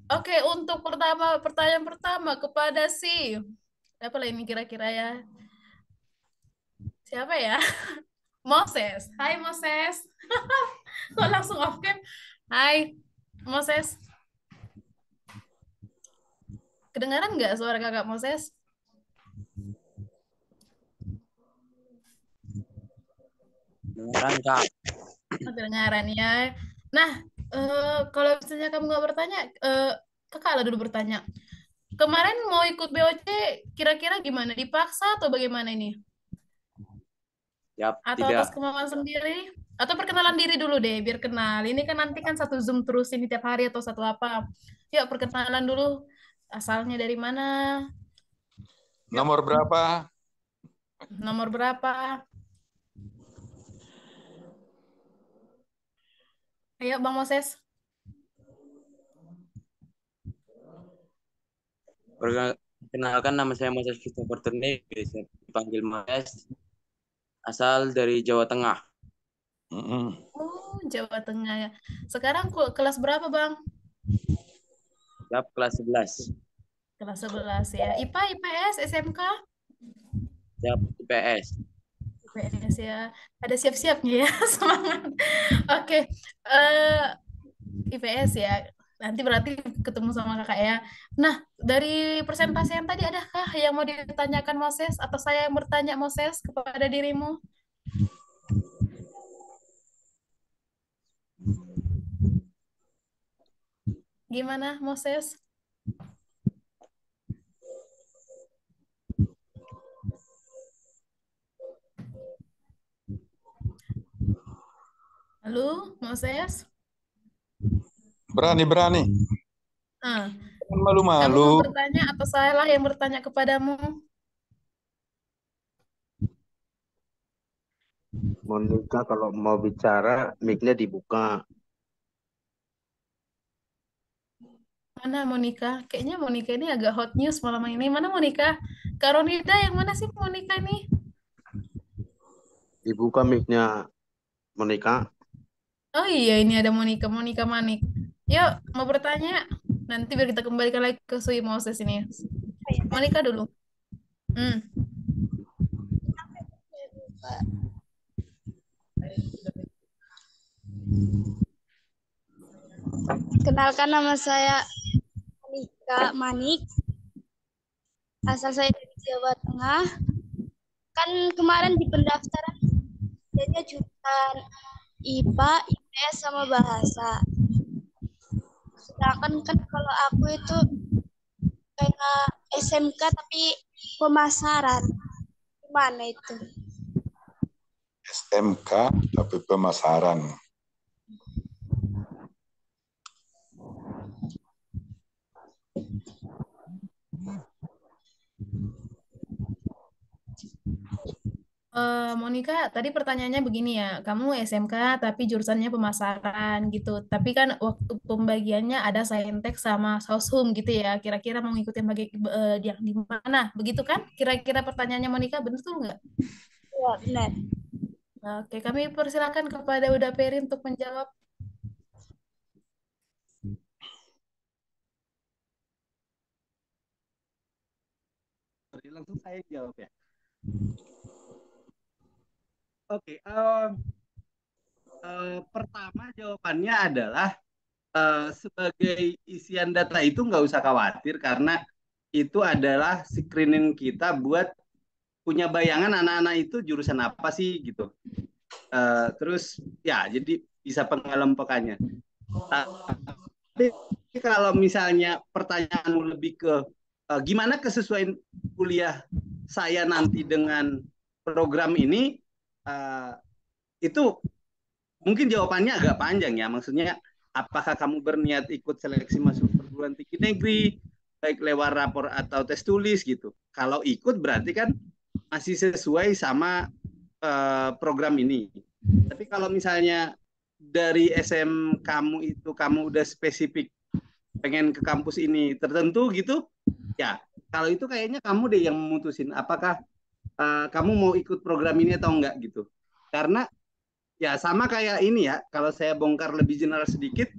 Oke, untuk pertanyaan pertama kepada si apa lah ini kira-kira ya? Siapa ya? Moses. Hai Moses. Kok langsung off cam? Hai Moses. Kedengaran nggak suara kakak Moses? Kedengaran Kak. Kedengaran ya. Nah, kalau misalnya kamu nggak bertanya, kakak lah dulu bertanya. Kemarin mau ikut BOC, kira-kira gimana? Dipaksa atau bagaimana ini? Yap, Atau tidak. atas kemauan sendiri? Atau perkenalan diri dulu deh, biar kenal. Ini kan nanti kan satu Zoom terus ini tiap hari atau satu apa. Yuk, perkenalan dulu. Asalnya dari mana? Nomor berapa? Nomor berapa? Ayo, Bang Moses. Perkenalkan, nama saya Moses Christopher Turnip, biasa dipanggil Moses, asal dari Jawa Tengah. Oh, Jawa Tengah ya. Sekarang kelas berapa, Bang? Siap, kelas 11. Kelas 11 ya. IPA, IPS, SMK? Siap, IPS. IPS ya. Ada siap-siapnya ya, semangat. Oke. IPS ya. Nanti berarti ketemu sama kakak ya. Nah, dari presentasi yang tadi adakah yang mau ditanyakan Moses atau saya yang bertanya Moses kepada dirimu? Gimana Moses? Halo, Moses? Berani-berani. Kamu Malu-malu. mau bertanya atau saya lah yang bertanya kepadamu? Monica kalau mau bicara, mic-nya dibuka. Mana Monica? Kayaknya Monica ini agak hot news malam ini. Mana Monica? Kak Ronida yang mana sih Monica ini? Dibuka mic-nya Monica. Oh iya, ini ada Monica Manik. Yuk, mau bertanya? Nanti biar kita kembalikan lagi ke Sui Moses ini. Monica dulu. Pak. Kenalkan, nama saya Monika Manik. Asal saya dari Jawa Tengah. Kan kemarin di pendaftaran jadinya jurusan IPA, IPS sama bahasa. Sedangkan kan kalau aku itu kayak SMK tapi pemasaran. Gimana itu? SMK tapi pemasaran. Monika, tadi pertanyaannya begini ya, kamu SMK tapi jurusannya pemasaran gitu. Tapi kan waktu pembagiannya ada Saintek sama Soshum gitu ya. Kira-kira mau ngikutin yang di mana? Begitu kan? Kira-kira pertanyaannya Monika betul nggak? Ya, benar. Oke, kami persilakan kepada Uda Peri untuk menjawab. Langsung saya jawab ya. Oke, pertama jawabannya adalah sebagai isian data itu nggak usah khawatir karena itu adalah screening kita buat punya bayangan anak-anak itu jurusan apa sih gitu. Terus ya jadi bisa pengelompokannya. Tapi kalau misalnya pertanyaanmu lebih ke gimana kesesuaian kuliah saya nanti dengan program ini, itu mungkin jawabannya agak panjang ya. Maksudnya apakah kamu berniat ikut seleksi masuk perguruan tinggi negeri, baik lewat rapor atau tes tulis gitu. Kalau ikut berarti kan masih sesuai sama program ini. Tapi kalau misalnya dari SM kamu itu kamu udah spesifik pengen ke kampus ini tertentu gitu, ya kalau itu kayaknya kamu deh yang memutusin apakah kamu mau ikut program ini atau enggak gitu. Karena ya sama kayak ini ya, kalau saya bongkar lebih general sedikit,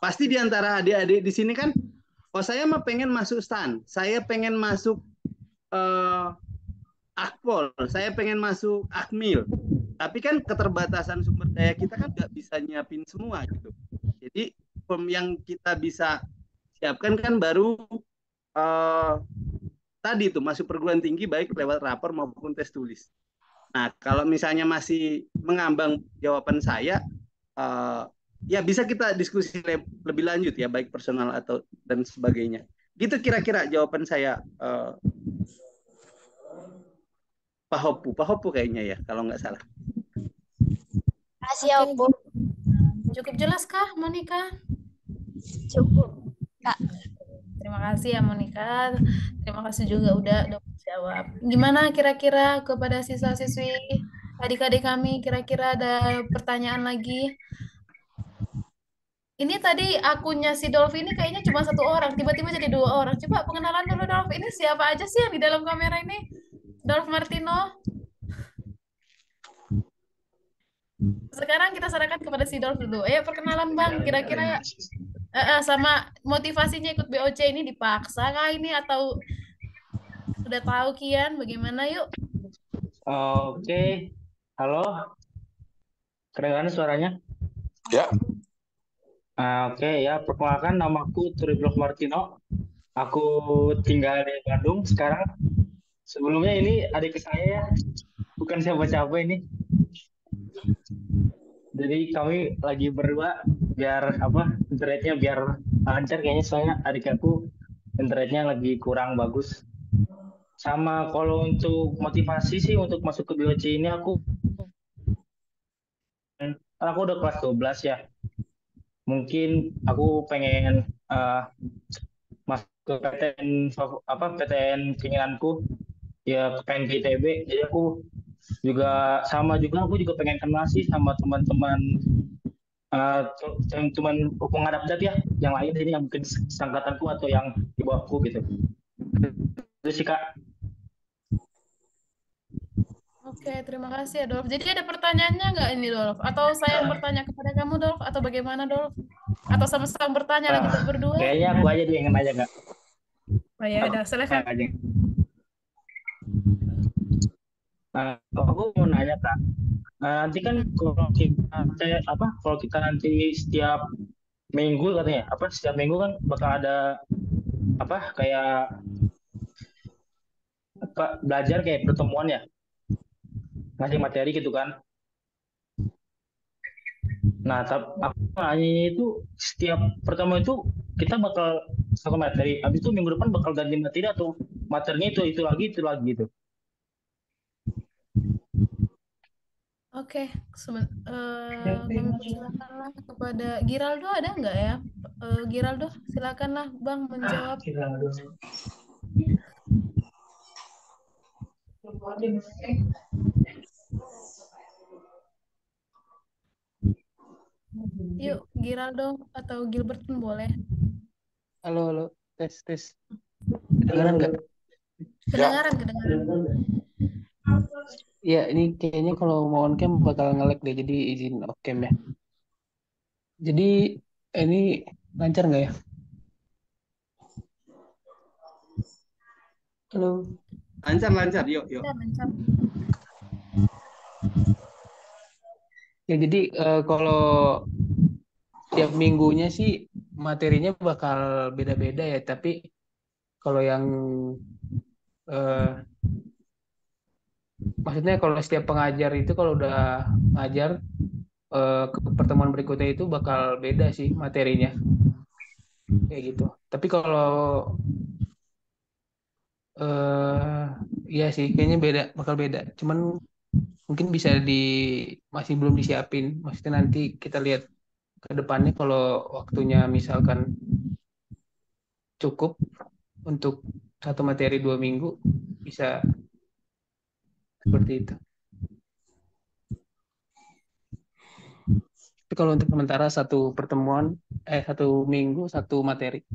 pasti di antara adik-adik di sini kan, oh saya mah pengen masuk STAN, saya pengen masuk Akpol, saya pengen masuk Akmil. Tapi kan keterbatasan sumber daya kita kan nggak bisa nyiapin semua gitu. Jadi yang kita bisa siapkan kan baru tadi itu masuk perguruan tinggi baik lewat rapor maupun tes tulis. Nah, kalau misalnya masih mengambang jawaban saya, ya bisa kita diskusi lebih lanjut ya, baik personal atau dan sebagainya. Gitu kira-kira jawaban saya, Pak Hopu kayaknya ya, kalau nggak salah. Makasih ya, Opo. Cukup jelas kah, Monika? Cukup, Kak. Terima kasih ya Monika. Terima kasih juga udah jawab. Gimana kira-kira kepada siswa-siswi adik-adik kami, kira-kira ada pertanyaan lagi? Ini tadi akunnya si Dolph ini kayaknya cuma satu orang, tiba-tiba jadi 2 orang. Coba pengenalan dulu Dolph. Ini siapa aja sih yang di dalam kamera ini? Dolph Martino. Sekarang kita serahkan kepada si Dolph dulu. Ayo perkenalan Bang, kira-kira sama motivasinya ikut BOC ini dipaksa kah ini atau udah tahu Kian bagaimana yuk? Oke, halo, kedengaran suaranya? Ya. Oke ya, perkenalkan namaku Turiblok Martino. Aku tinggal di Bandung sekarang. Sebelumnya ini adik saya ya, bukan siapa-siapa ini. Jadi kami lagi berdua biar internetnya biar lancar kayaknya, soalnya adik aku internetnya lagi kurang bagus. Sama kalau untuk motivasi sih untuk masuk ke BOC ini aku udah kelas 12 ya. Mungkin aku pengen masuk ke PTN keinginanku ya, pengen ke ITB. Jadi aku juga pengen kenal sih sama teman-teman hukum adab ya, yang lain sini yang mungkin seangkatanku atau yang di bawahku gitu. Itu sih Kak. Oke, terima kasih ya Dolph. Jadi ada pertanyaannya nggak ini Dolph? Atau saya yang bertanya kepada kamu Dolph? Atau bagaimana Dolph? Atau sama-sama bertanya lagi kita berdua? Kayaknya aku aja deh yang nanya Kak. Oh ya, udah silakan. Nah, aku mau nanya Kak. Nanti kan kalau kita nanti setiap minggu katanya apa setiap minggu kan bakal ada apa kayak apa belajar kayak pertemuan ya ngasih materi gitu kan. Nah, aku nanya itu setiap pertemuan itu kita bakal satu materi. Habis itu minggu depan bakal ganti materi atau materinya itu lagi gitu. Oke, kami persilakanlah kepada Giraldo, ada nggak ya? Giraldo, silakanlah Bang menjawab. Yuk, Giraldo atau Gilbert pun boleh. Halo, tes. Kedengaran nggak? Kedengaran. Ya, ini kayaknya kalau mau on cam bakal nge-lag deh, jadi izin off cam ya. Jadi ini lancar nggak ya? Halo. Lancar, yuk. Lancar. Ya, jadi kalau tiap minggunya sih materinya bakal beda-beda ya, tapi kalau yang maksudnya kalau setiap pengajar itu kalau udah ngajar ke pertemuan berikutnya itu bakal beda sih materinya kayak gitu. Tapi kalau iya sih kayaknya bakal beda. Cuman mungkin bisa masih belum disiapin. Maksudnya nanti kita lihat ke depannya kalau waktunya misalkan cukup untuk satu materi 2 minggu bisa seperti itu. Tapi kalau untuk sementara satu minggu satu materi.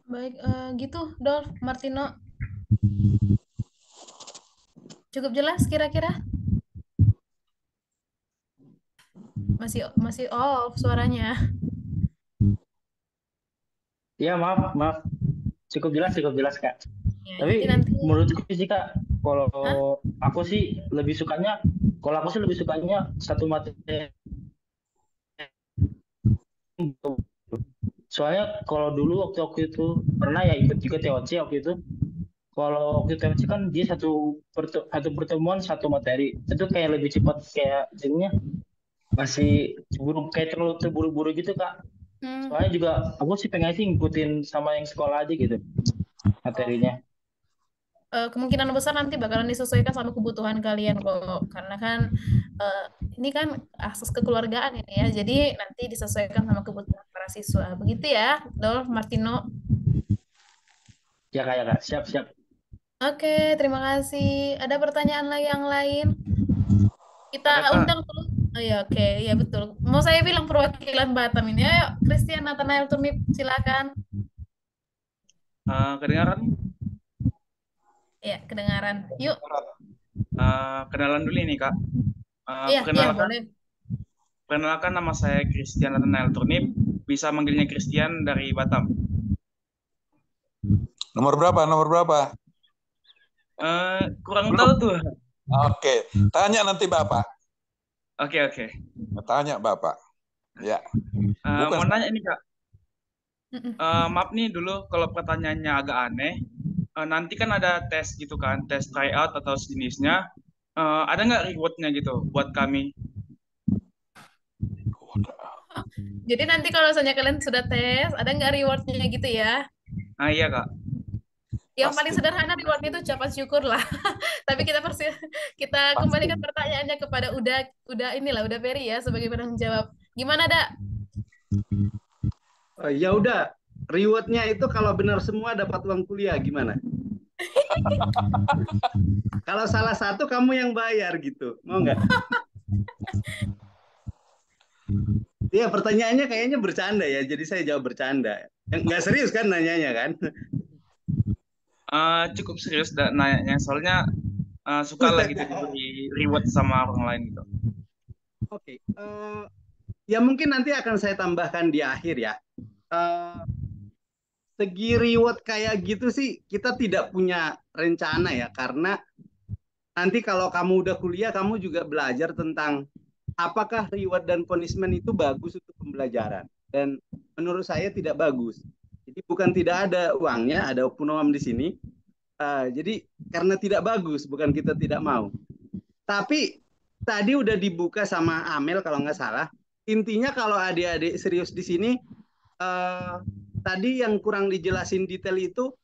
Baik, gitu, Dolf, Martino. Cukup jelas kira-kira? Masih off suaranya. Ya, maaf. Cukup jelas Kak. Ya, Tapi nanti menurutku sih Kak, kalau aku sih lebih sukanya satu materi. Soalnya kalau dulu waktu aku itu pernah ya ikut juga TOC waktu itu. Kalau waktu TOC kan dia satu pertemuan satu materi. Itu kayak lebih cepat kayak jadinya masih terlalu terburu-buru gitu Kak. Soalnya juga aku sih pengen sih ngikutin sama yang sekolah aja gitu materinya. Kemungkinan besar nanti bakalan disesuaikan sama kebutuhan kalian kok, karena kan ini kan asas kekeluargaan ini ya, jadi nanti disesuaikan sama kebutuhan para siswa, begitu ya, Dolf, Martino. Ya Kak, siap. Oke, terima kasih. Ada pertanyaan yang lain? Kita undang dulu. Oh ya, oke, ya betul. Mau saya bilang perwakilan Batam ini, ayo Christian Nathanael Tumip, silakan. Kedengaran? Ya, kedengaran. Yuk. Kenalan dulu ini Kak. Iya, boleh. Perkenalkan, nama saya Christian Nathanael Turnip. Bisa manggilnya Christian dari Batam. Nomor berapa? Kurang tahu tuh. Oke, tanya nanti Bapak. Oke. Tanya Bapak. Ya. Mau nanya ini Kak. Maaf nih dulu kalau pertanyaannya agak aneh. Nanti kan ada tes gitu kan, tes tryout atau sejenisnya. Ada nggak rewardnya gitu buat kami? Jadi nanti kalau misalnya kalian sudah tes, ada nggak rewardnya gitu ya? Iya Kak. Yang paling sederhana rewardnya itu ucapan syukur lah. Tapi kita kembalikan pertanyaannya kepada udah Ferry ya sebagai penanggung jawab. Gimana Dak? Ya udah, rewardnya itu kalau benar semua dapat uang kuliah gimana? Kalau salah satu kamu yang bayar gitu, mau nggak? Iya, pertanyaannya kayaknya bercanda ya, jadi saya jawab bercanda. Nggak serius kan nanyanya kan? Cukup serius nanyanya, soalnya suka lah gitu diberi reward sama orang lain gitu. Oke, ya mungkin nanti akan saya tambahkan di akhir ya. segi reward kayak gitu sih kita tidak punya rencana ya, karena nanti kalau kamu udah kuliah kamu juga belajar tentang apakah reward dan punishment itu bagus untuk pembelajaran. Dan menurut saya tidak bagus. Jadi bukan tidak ada uangnya, ada oknum di sini. Jadi karena tidak bagus, bukan kita tidak mau. Tapi tadi udah dibuka sama Amel kalau nggak salah. Intinya kalau adik-adik serius di sini, tadi yang kurang dijelasin detail itu,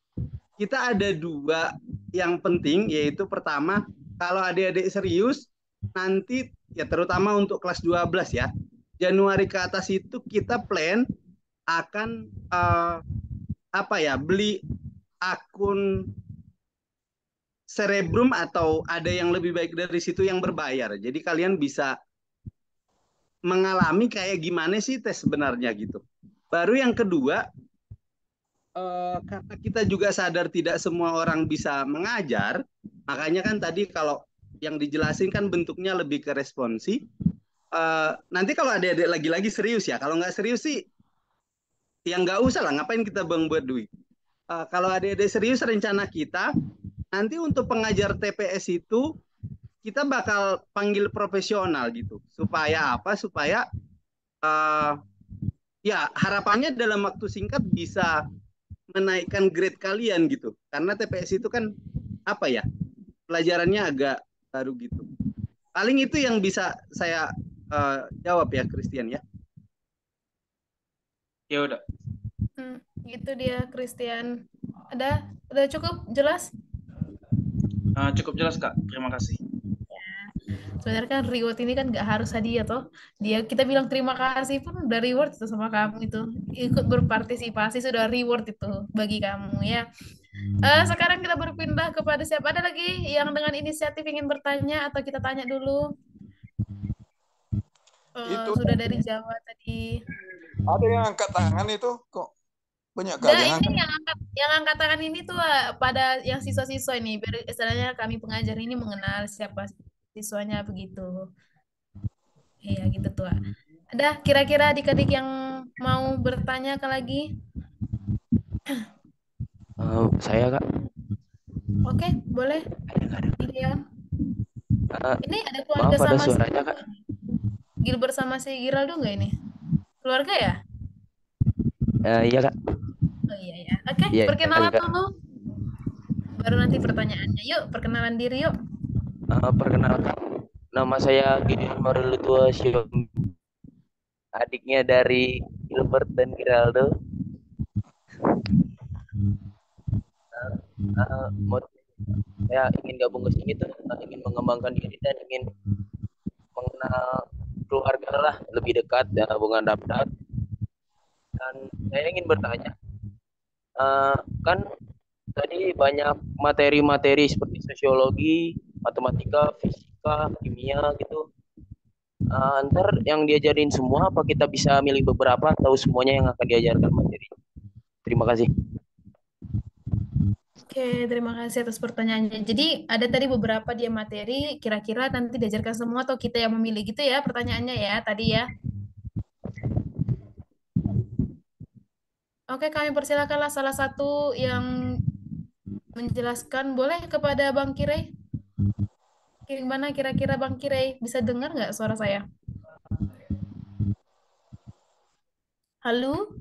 kita ada dua yang penting, yaitu pertama, kalau adik-adik serius, nanti ya terutama untuk kelas 12 ya, Januari ke atas itu kita plan akan beli akun Cerebrum atau ada yang lebih baik dari situ yang berbayar. Jadi kalian bisa mengalami kayak gimana sih tes sebenarnya gitu. Baru yang kedua, karena kita juga sadar tidak semua orang bisa mengajar, makanya kan tadi kalau yang dijelasin kan bentuknya lebih ke responsi. Nanti kalau adik-adik lagi-lagi serius ya, kalau nggak serius sih, ya nggak usah lah, ngapain kita buat duit. Kalau adik-adik serius, rencana kita, nanti untuk pengajar TPS itu, kita bakal panggil profesional gitu. Supaya apa? Supaya ya harapannya dalam waktu singkat bisa menaikkan grade kalian gitu. Karena TPS itu kan pelajarannya agak baru gitu. Paling itu yang bisa saya jawab ya, Christian ya. Ya udah. Gitu dia, Christian. Udah cukup jelas? Cukup jelas, Kak. Terima kasih. Sebenarnya kan reward ini kan nggak harus hadiah toh. Kita bilang terima kasih pun udah reward itu sama kamu itu. Ikut berpartisipasi sudah reward itu bagi kamu ya. Sekarang kita berpindah kepada siapa? Ada lagi yang dengan inisiatif ingin bertanya atau kita tanya dulu? Sudah dari Jawa tadi. Ada yang angkat tangan itu kok banyak kali Nah, yang ini angkat. yang angkat tangan ini tuh pada yang siswa-siswa ini. Istilahnya kami pengajar ini mengenal siapa siswanya begitu. Iya gitu tuh. Ada kira-kira adik-adik yang mau bertanya lagi? Saya, Kak. Oke, boleh. Gideon. Ini ada keluarga Maaf, ada sama suaranya, Kak. Gilbert sama si Giraldo nggak ini? Keluarga ya? Iya, Kak. Oh iya ya. Oke, Iya, perkenalan Kak. dulu. Baru nanti pertanyaannya. Yuk, perkenalan diri yuk. Perkenalkan, nama saya Gideon Marilutua Xiaomi, adiknya dari Gilbert dan Giraldo. Saya ingin gabung ke sini tuh, ingin mengembangkan diri dan ingin mengenal keluarga lah lebih dekat dan hubungan dapat. Dan saya ingin bertanya, kan tadi banyak materi-materi seperti sosiologi, matematika, fisika, kimia gitu. Ntar yang diajarin semua apa kita bisa milih beberapa atau semuanya yang akan diajarkan materi? Terima kasih. Oke, terima kasih atas pertanyaannya. Jadi ada tadi beberapa dia materi, kira-kira nanti diajarkan semua atau kita yang memilih gitu ya pertanyaannya ya tadi ya. Oke, kami persilakanlah salah satu yang menjelaskan. Boleh kepada Bang Kirei? Gimana kira-kira Bang Kirei? Bisa dengar nggak suara saya? Halo?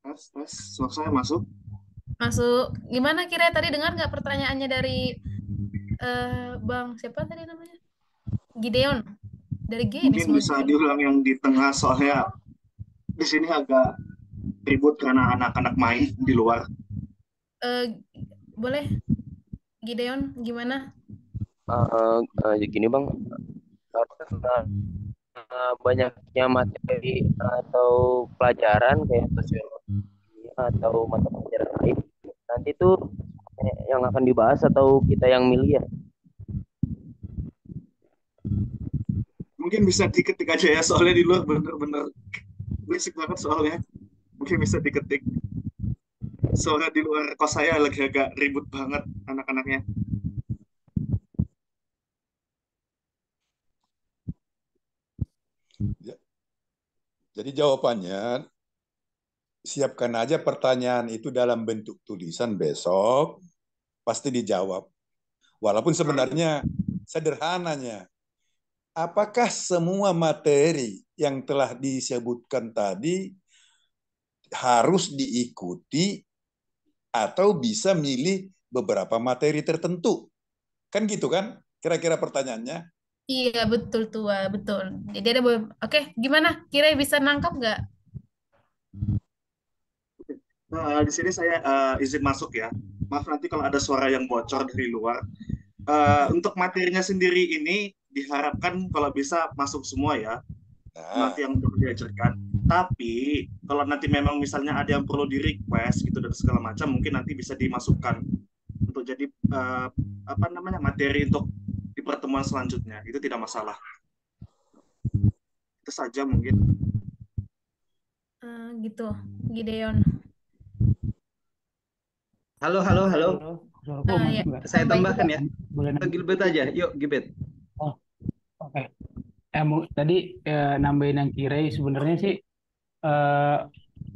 Tes, suara saya masuk. Masuk. Gimana Kirei tadi dengar nggak pertanyaannya dari Bang siapa tadi namanya? Gideon. Dari G ini Mungkin semua. bisa diulang yang di tengah, soalnya di sini agak ribut karena anak-anak main di luar. Boleh Gideon gimana? Gini Bang, karena banyaknya materi atau pelajaran kayak sosiologi atau mata pelajaran lain, nanti tuh yang akan dibahas atau kita yang milih ya? Mungkin bisa diketik aja ya, soalnya di luar bener-bener berisik banget soalnya. Mungkin bisa diketik. Soalnya di luar kos saya lagi agak ribut banget anak-anaknya. Jadi jawabannya siapkan aja pertanyaan itu dalam bentuk tulisan besok, pasti dijawab. Walaupun sebenarnya sederhananya, apakah semua materi yang telah disebutkan tadi harus diikuti atau bisa milih beberapa materi tertentu? Kan gitu kan? Kira-kira pertanyaannya. Iya, betul tua, betul. Jadi ada oke, gimana? Kira bisa nangkap nggak? Di sini saya izin masuk ya. Maaf nanti kalau ada suara yang bocor dari luar. Untuk materinya sendiri ini diharapkan kalau bisa masuk semua ya, nanti yang perlu diajarkan. Tapi kalau nanti memang misalnya ada yang perlu di request gitu dan segala macam, mungkin nanti bisa dimasukkan untuk jadi materi untuk di pertemuan selanjutnya. Itu tidak masalah. Itu saja mungkin. Gitu, Gideon. Halo. Ya, Saya tambahkan ya. Gilbert aja. Yuk, Gilbert. Oh, oke. Tadi nambahin yang Kirei, sebenarnya sih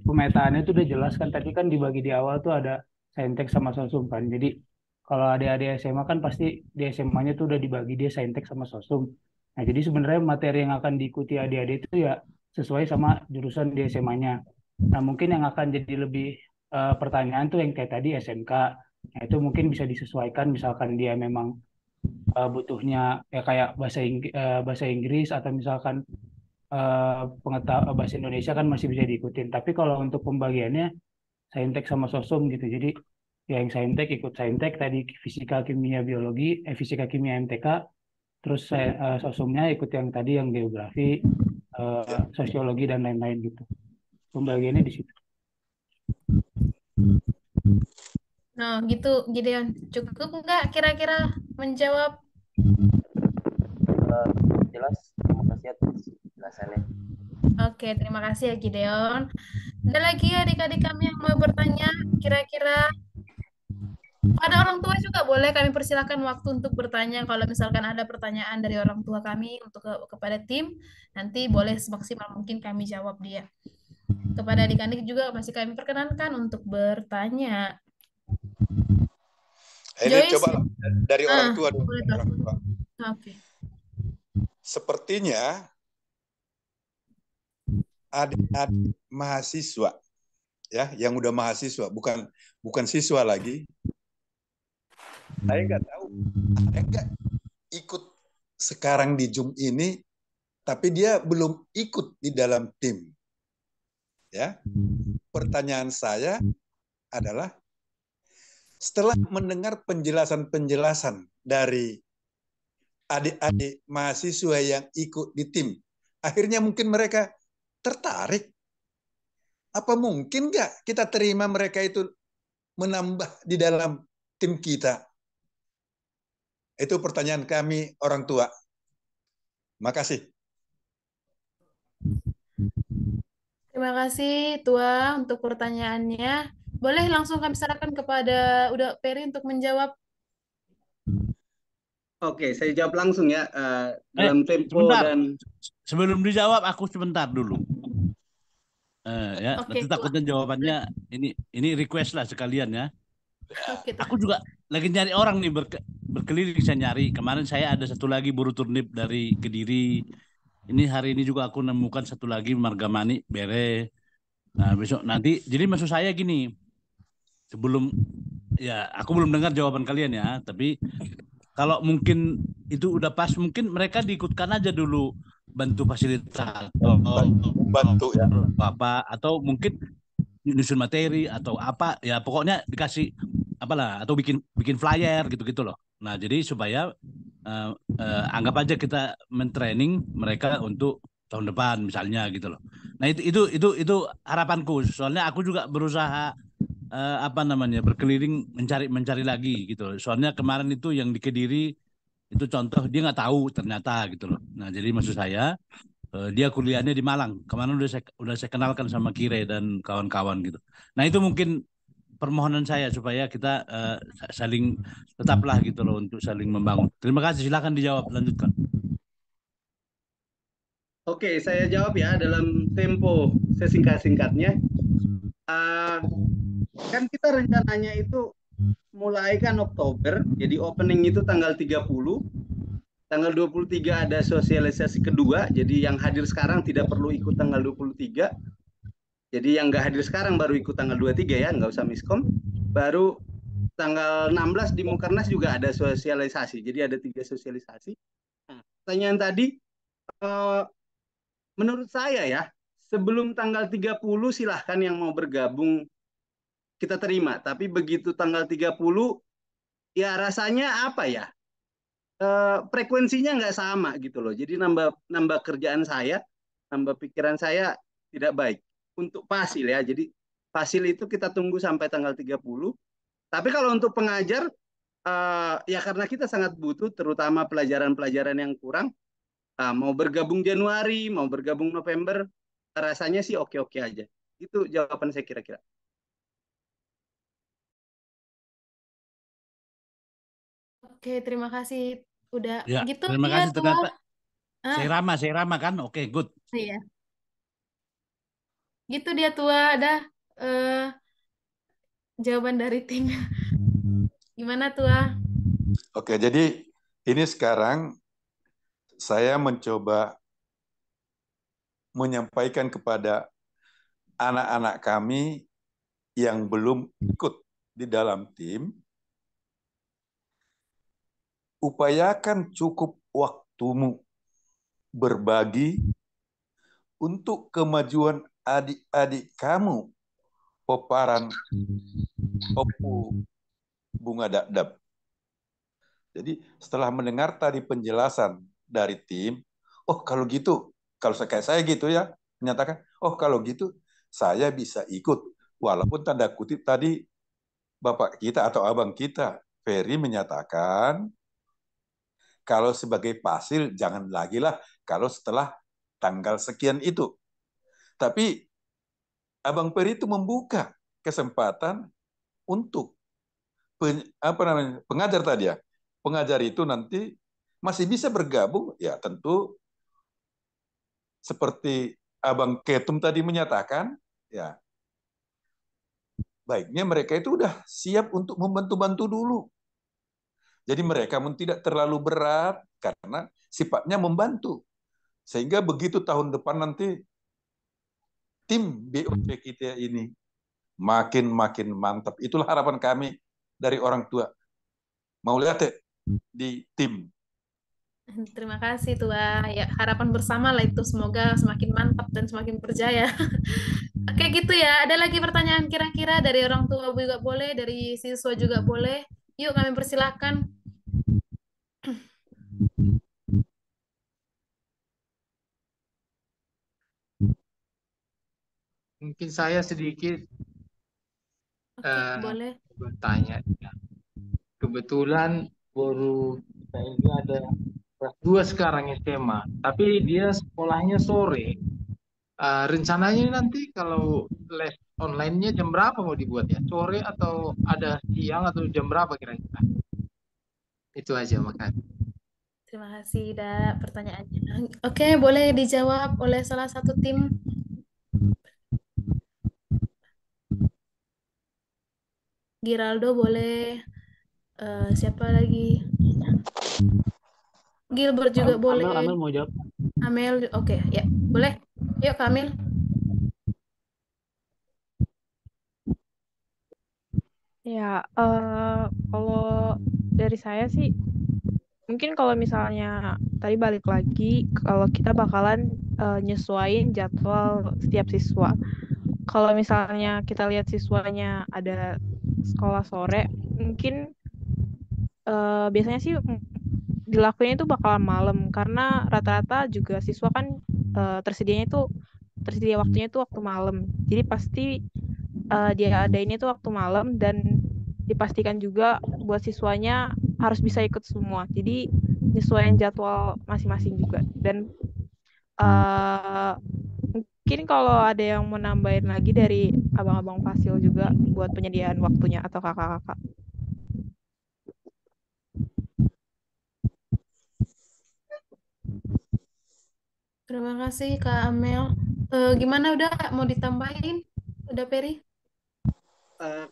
pemetaannya itu udah jelas kan. Tadi kan dibagi di awal tuh ada saintek sama sosum kan. Jadi kalau adik-adik SMA kan pasti di SMA-nya tuh udah dibagi dia saintek sama sosum. Nah, jadi sebenarnya materi yang akan diikuti adik-adik itu ya sesuai sama jurusan di SMA-nya. Nah, mungkin yang akan jadi lebih pertanyaan tuh yang kayak tadi SMK. Nah, itu mungkin bisa disesuaikan misalkan dia memang butuhnya ya kayak bahasa Inggris atau misalkan bahasa Indonesia kan masih bisa diikutin. Tapi kalau untuk pembagiannya saintek sama sosum gitu. Jadi ya yang saintek ikut saintek tadi fisika, kimia, biologi, fisika, kimia, MTK. Terus sosumnya ikut yang tadi yang geografi, sosiologi dan lain-lain gitu. Pembagiannya di situ. Nah, gitu Gideon. Cukup nggak kira-kira menjawab? Jelas. Terima kasih atas penjelasannya. Oke, terima kasih ya Gideon. Ada lagi adik-adik kami yang mau bertanya, kira-kira pada orang tua juga boleh kami persilakan waktu untuk bertanya. Kalau misalkan ada pertanyaan dari orang tua kami untuk kepada tim, nanti boleh semaksimal mungkin kami jawab dia. Kepada adik-adik juga masih kami perkenankan untuk bertanya. Ini Joyce, coba dari orang tua dulu. boleh Orang tua. Oke. Sepertinya adik-adik mahasiswa ya, yang udah mahasiswa, bukan siswa lagi. Saya nggak tahu ada nggak ikut sekarang di Zoom ini, tapi dia belum ikut di dalam tim. Ya, pertanyaan saya adalah setelah mendengar penjelasan-penjelasan dari adik-adik mahasiswa yang ikut di tim, akhirnya mungkin mereka tertarik. Apa mungkin nggak kita terima mereka itu menambah di dalam tim kita? Itu pertanyaan kami orang tua. Makasih. Terima kasih Tua untuk pertanyaannya. Boleh langsung kami serahkan kepada Uda Peri untuk menjawab. Oke, saya jawab langsung ya dalam tempo sebentar. dan Sebelum dijawab aku sebentar dulu. Ya, Oke, nanti takutnya jawabannya ini request lah sekalian ya. Oke, Aku juga lagi nyari orang nih berkeliling saya nyari. Kemarin saya ada satu lagi buruh turnip dari Kediri. Ini hari ini juga aku nemukan satu lagi Margamani Bere. Nah, besok nanti jadi maksud saya gini. Sebelum ya aku belum dengar jawaban kalian ya, tapi kalau mungkin itu udah pas, mungkin mereka diikutkan aja dulu bantu fasilitator, bantu ya apa atau mungkin nyusun materi atau apa ya, pokoknya dikasih apalah atau bikin flyer gitu-gitu loh. Nah, jadi supaya anggap aja kita mentraining mereka untuk tahun depan misalnya gitu loh. Nah, itu harapanku. Soalnya aku juga berusaha berkeliling mencari lagi gitu. Soalnya kemarin itu yang di Kediri itu contoh dia nggak tahu ternyata gitu loh. Nah, jadi maksud saya dia kuliahnya di Malang. Kemarin udah saya kenalkan sama Kire dan kawan-kawan gitu. Nah, itu mungkin permohonan saya supaya kita saling tetaplah gitu loh untuk saling membangun. Terima kasih. Silakan dijawab, lanjutkan. Oke, saya jawab ya dalam tempo sesingkat-singkatnya. eh, kan kita rencananya itu mulai kan Oktober, jadi opening itu tanggal 30, tanggal 23 ada sosialisasi kedua, jadi yang hadir sekarang tidak perlu ikut tanggal 23, jadi yang nggak hadir sekarang baru ikut tanggal 23 ya, nggak usah miskom. Baru tanggal 16 di Mukernas juga ada sosialisasi, jadi ada 3 sosialisasi. Nah, pertanyaan tadi, menurut saya ya, sebelum tanggal 30 silahkan yang mau bergabung kita terima, tapi begitu tanggal 30 ya rasanya apa ya, frekuensinya nggak sama gitu loh. Jadi nambah kerjaan saya, nambah pikiran saya tidak baik untuk Fasil ya. Jadi Fasil itu kita tunggu sampai tanggal 30. Tapi kalau untuk pengajar ya karena kita sangat butuh terutama pelajaran-pelajaran yang kurang, mau bergabung Januari, mau bergabung November, rasanya sih oke-oke aja. Itu jawaban saya kira-kira. Oke, terima kasih. Udah Ya, gitu terima dia kasih tua. ternyata. Ah, Saya Rama kan? Oke, good. iya. Gitu dia tua. Ada eh, jawaban dari tim. Gimana tua? Oke, jadi ini sekarang saya mencoba menyampaikan kepada anak-anak kami yang belum ikut di dalam tim, upayakan cukup waktumu berbagi untuk kemajuan adik-adik kamu, peparan Opu Bunga Dakdap. Jadi setelah mendengar tadi penjelasan dari tim, oh kalau gitu, kalau kayak saya gitu ya, menyatakan, oh kalau gitu saya bisa ikut. Walaupun tanda kutip tadi bapak kita atau abang kita, Ferry menyatakan, kalau sebagai pasil jangan lagi lah kalau setelah tanggal sekian itu. Tapi abang Ferry itu membuka kesempatan untuk pengajar tadi ya. Pengajar itu nanti masih bisa bergabung, ya tentu seperti Abang Ketum tadi menyatakan, ya baiknya mereka itu udah siap untuk membantu-bantu dulu. Jadi mereka pun tidak terlalu berat karena sifatnya membantu. Sehingga begitu tahun depan nanti tim BOC kita ini makin mantap. Itulah harapan kami dari orang tua. Mau lihat ya di tim. Terima kasih tua. Ya, harapan bersama lah itu. Semoga semakin mantap dan semakin percaya. Oke gitu ya. Ada lagi pertanyaan kira-kira dari orang tua juga boleh, dari siswa juga boleh. Yuk kami persilahkan. Mungkin saya sedikit Oke, boleh. bertanya. Kebetulan baru kita ini ada kelas 2 sekarang SMA, tapi dia sekolahnya sore. Rencananya nanti kalau les online-nya jam berapa mau dibuat ya? Sore atau ada siang atau jam berapa kira-kira? Itu aja, makasih. Terima kasih dah pertanyaannya. Oke, boleh dijawab oleh salah satu tim. Giraldo boleh. Siapa lagi? Gilbert juga boleh. Amel mau jawab. Amel, oke, ya boleh. Yuk Kamil. Ya, kalau dari saya sih, mungkin kalau misalnya tadi balik lagi, kalau kita bakalan nyesuaiin jadwal setiap siswa. Kalau misalnya kita lihat siswanya ada sekolah sore, mungkin biasanya sih dilakuin itu bakalan malam, karena rata-rata juga siswa kan tersedia waktunya itu waktu malam. Jadi pasti dia ada ini tuh waktu malam, dan dipastikan juga buat siswanya harus bisa ikut semua. Jadi nyesuaiin jadwal masing-masing juga. Dan mungkin kalau ada yang mau nambahin lagi dari abang-abang Fasil juga buat penyediaan waktunya atau kakak-kakak. Terima kasih Kak Amel. Gimana udah mau ditambahin? Udah Peri?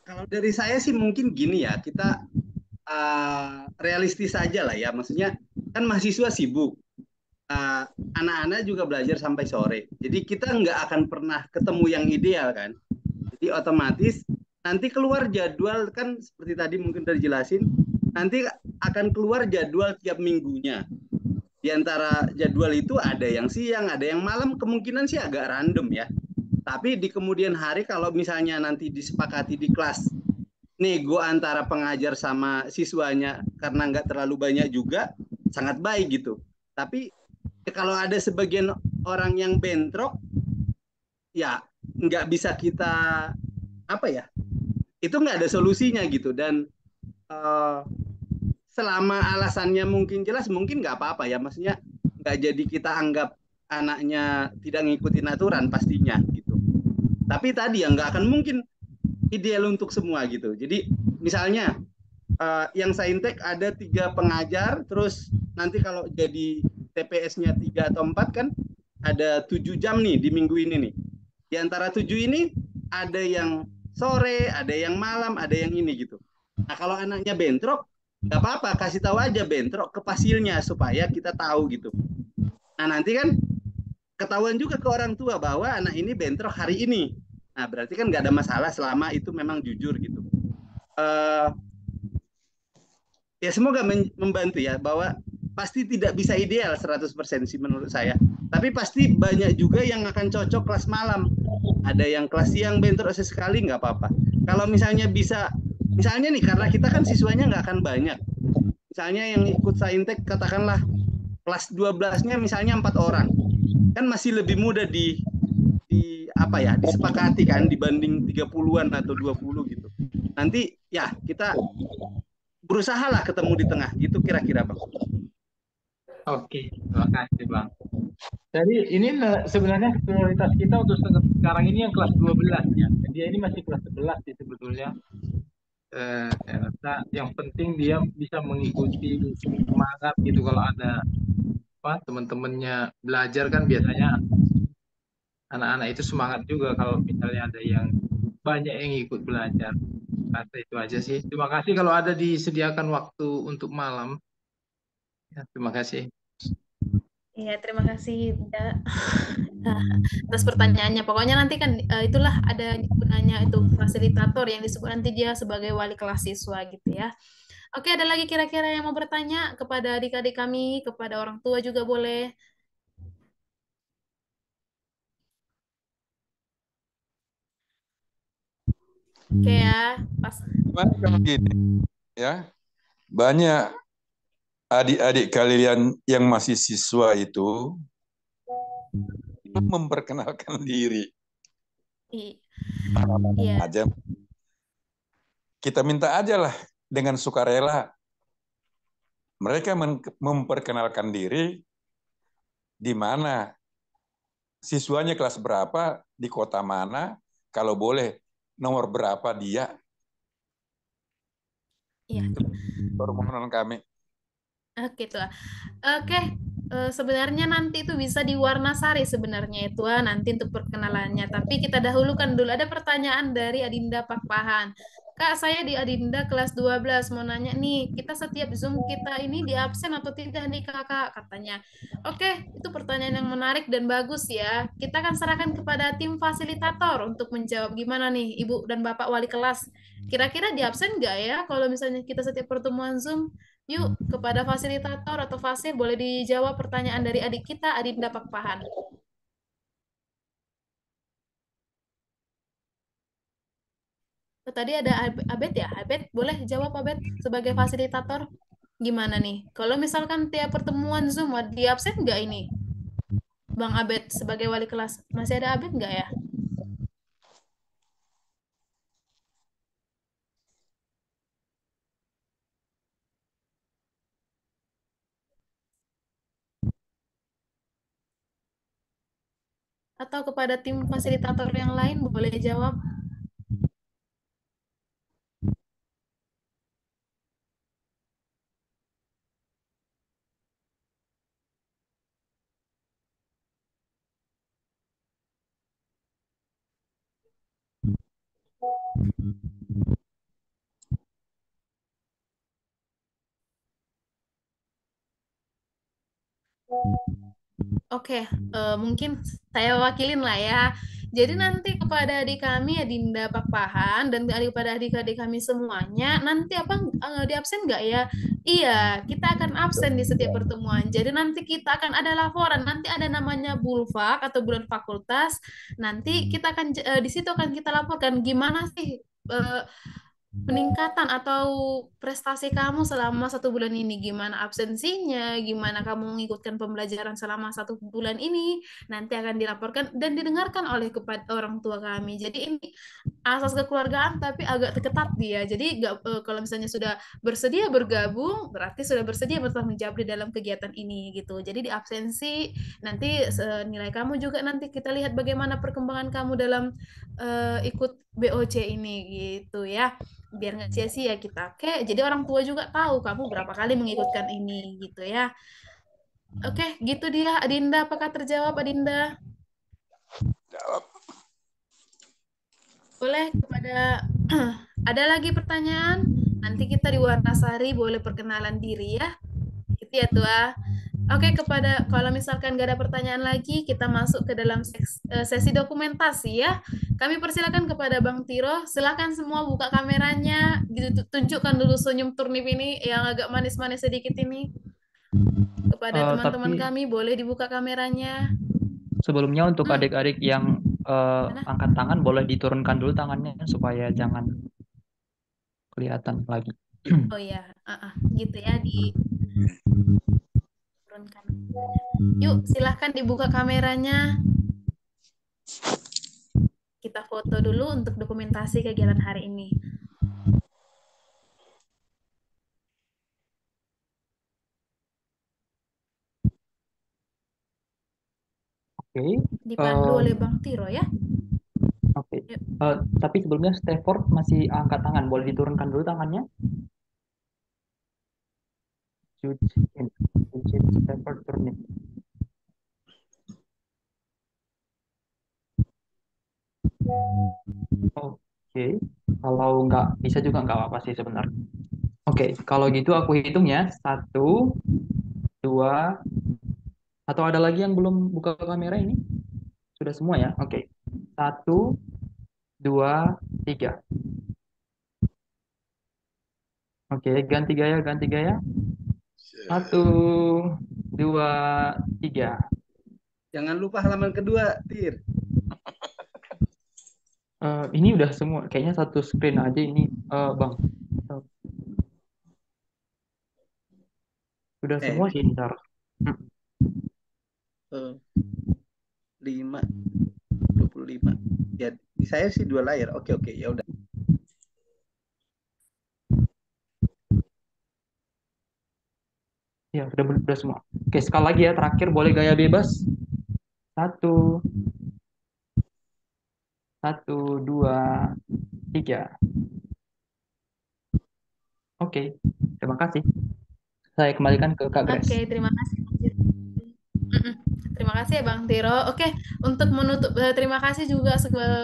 Kalau dari saya sih mungkin gini ya, kita realistis aja lah ya. Maksudnya kan mahasiswa sibuk, uh, anak-anak juga belajar sampai sore. Jadi kita nggak akan pernah ketemu yang ideal kan. Jadi otomatis nanti keluar jadwal kan seperti tadi mungkin udah dijelasin, nanti akan keluar jadwal tiap minggunya. Di antara jadwal itu ada yang siang, ada yang malam, kemungkinan sih agak random ya. Tapi di kemudian hari kalau misalnya nanti disepakati di kelas nego antara pengajar sama siswanya karena nggak terlalu banyak juga, sangat baik gitu. Tapi kalau ada sebagian orang yang bentrok, ya nggak bisa kita apa ya? Itu nggak ada solusinya gitu. Dan uh, selama alasannya mungkin jelas, mungkin nggak apa-apa ya. Maksudnya nggak jadi kita anggap anaknya tidak ngikutin aturan pastinya gitu. Tapi tadi ya nggak akan mungkin ideal untuk semua gitu. Jadi misalnya yang saintek ada 3 pengajar, terus nanti kalau jadi TPS-nya 3 atau 4 kan ada 7 jam nih di minggu ini nih. Di antara 7 ini ada yang sore, ada yang malam, ada yang ini gitu. Nah kalau anaknya bentrok, nggak apa-apa, kasih tahu aja bentrok ke pasilnya supaya kita tahu gitu. Nah nanti kan ketahuan juga ke orang tua bahwa anak ini bentrok hari ini. Nah berarti kan nggak ada masalah selama itu memang jujur gitu. Ya semoga membantu ya, bahwa pasti tidak bisa ideal 100% sih menurut saya. Tapi pasti banyak juga yang akan cocok kelas malam. Ada yang kelas siang bentrok sesekali nggak apa-apa. Kalau misalnya bisa, misalnya nih karena kita kan siswanya nggak akan banyak. Misalnya yang ikut saintek katakanlah kelas 12-nya misalnya 4 orang. Kan masih lebih mudah di apa ya, disepakati kan dibanding 30-an atau 20 gitu. Nanti ya kita berusaha lah ketemu di tengah gitu kira-kira Bang. Oke, terima kasih Bang. Jadi ini sebenarnya prioritas kita untuk sekarang ini yang kelas 12 ya. Dia ini masih kelas 11 sih sebetulnya. Saya rasa yang penting dia bisa mengikuti semangat gitu. Kalau ada apa teman-temannya belajar kan biasanya anak-anak itu semangat juga kalau misalnya ada yang banyak yang ikut belajar. Kata itu aja sih. Terima kasih kalau ada disediakan waktu untuk malam. Ya, terima kasih. Iya, terima kasih atas pertanyaannya. Pokoknya nanti kan itulah ada gunanya itu fasilitator yang disebut nanti dia sebagai wali kelas siswa gitu ya. Oke, ada lagi kira-kira yang mau bertanya kepada adik-adik kami, kepada orang tua juga boleh. Oke ya, pas. Gimana kalau gini ya, banyak adik-adik kalian yang masih siswa itu memperkenalkan diri. Iya. Aja. Kita minta aja lah dengan sukarela. Mereka memperkenalkan diri di mana, siswanya kelas berapa, di kota mana, kalau boleh nomor berapa dia. Iya. Permohonan kami. Oke tuh. Oke, sebenarnya nanti itu bisa di Warnasari sebenarnya itu nanti untuk perkenalannya. Tapi kita dahulukan dulu ada pertanyaan dari Adinda Pakpahan. Kak, saya di Adinda kelas 12 mau nanya nih, kita setiap Zoom kita ini di absen atau tidak nih Kakak? Katanya. Oke, itu pertanyaan yang menarik dan bagus ya. Kita akan serahkan kepada tim fasilitator untuk menjawab gimana nih Ibu dan Bapak wali kelas. Kira-kira di absen nggak ya kalau misalnya kita setiap pertemuan Zoom? Yuk, kepada fasilitator atau fasir boleh dijawab pertanyaan dari adik kita, Adinda Pakpahan. Tadi ada Abed ya? Abed, boleh jawab Abed sebagai fasilitator? Gimana nih? Kalau misalkan tiap pertemuan Zoom, di absen nggak ini? Bang Abed sebagai wali kelas. Masih ada Abed nggak ya? Atau kepada tim fasilitator yang lain boleh jawab. Oke, mungkin saya wakilin lah ya. Jadi nanti kepada adik kami, Adinda Pakpahan, dan kepada adik-adik kami semuanya, nanti apa di absen nggak ya? Iya, kita akan absen di setiap pertemuan. Jadi nanti kita akan ada laporan, nanti ada namanya bulfak atau bulan fakultas. Nanti kita akan di situ akan kita laporkan gimana sih peningkatan atau prestasi kamu selama 1 bulan ini, gimana absensinya, gimana kamu mengikutkan pembelajaran selama 1 bulan ini, nanti akan dilaporkan dan didengarkan oleh kepada orang tua kami. Jadi ini asas kekeluargaan tapi agak ketat dia. Jadi kalau misalnya sudah bersedia bergabung, berarti sudah bersedia bertanggung jawab di dalam kegiatan ini gitu. Jadi di absensi nanti nilai kamu juga nanti kita lihat bagaimana perkembangan kamu dalam ikut BOC ini gitu ya, biar nggak sia-sia kita. Oke, jadi orang tua juga tahu kamu berapa kali mengikutkan ini gitu ya. Oke, gitu dia. Adinda, apakah terjawab Adinda? Jawab. Boleh kepada ada lagi pertanyaan? Nanti kita di Warnasari boleh perkenalan diri ya. Gitu ya Tua. Oke, kalau misalkan gak ada pertanyaan lagi, kita masuk ke dalam sesi dokumentasi ya. Kami persilakan kepada Bang Tiro, silakan semua buka kameranya, gitu, tunjukkan dulu senyum turnip ini yang agak manis-manis sedikit ini. Kepada teman-teman Tapi kami, boleh dibuka kameranya. sebelumnya untuk adik-adik yang angkat tangan boleh diturunkan dulu tangannya supaya jangan kelihatan lagi. Oh ya, gitu ya, diturunkan. Yuk, silahkan dibuka kameranya. Kita foto dulu untuk dokumentasi kegiatan hari ini. Oke. Dipandu oleh Bang Tiro ya. Oke. Tapi sebelumnya Stafford masih angkat tangan. Boleh diturunkan dulu tangannya? Eugene Stafford Turnip. Oke. Kalau nggak bisa juga nggak apa-apa sih sebenarnya. Oke. Kalau gitu aku hitung ya. 1, 2. Atau ada lagi yang belum buka kamera ini? Sudah semua ya? Oke. 1, 2, 3. Oke, ganti gaya. 1, 2, 3. Jangan lupa halaman kedua, Tir. Ini udah semua. Kayaknya satu screen aja ini, Bang. Sudah semua sih, ntar. 5, 25. Ya, di saya sih 2 layar. Oke, ya udah. Ya, udah semua. Oke, sekali lagi ya, terakhir boleh gaya bebas. 1, 2, 3. Oke, terima kasih. Saya kembalikan ke Kak Grace. Oke, terima kasih. Terima kasih ya Bang Tiro. Oke, untuk menutup, terima kasih juga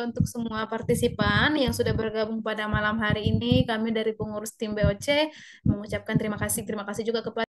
untuk semua partisipan yang sudah bergabung pada malam hari ini. Kami dari pengurus tim BOC mengucapkan terima kasih juga kepada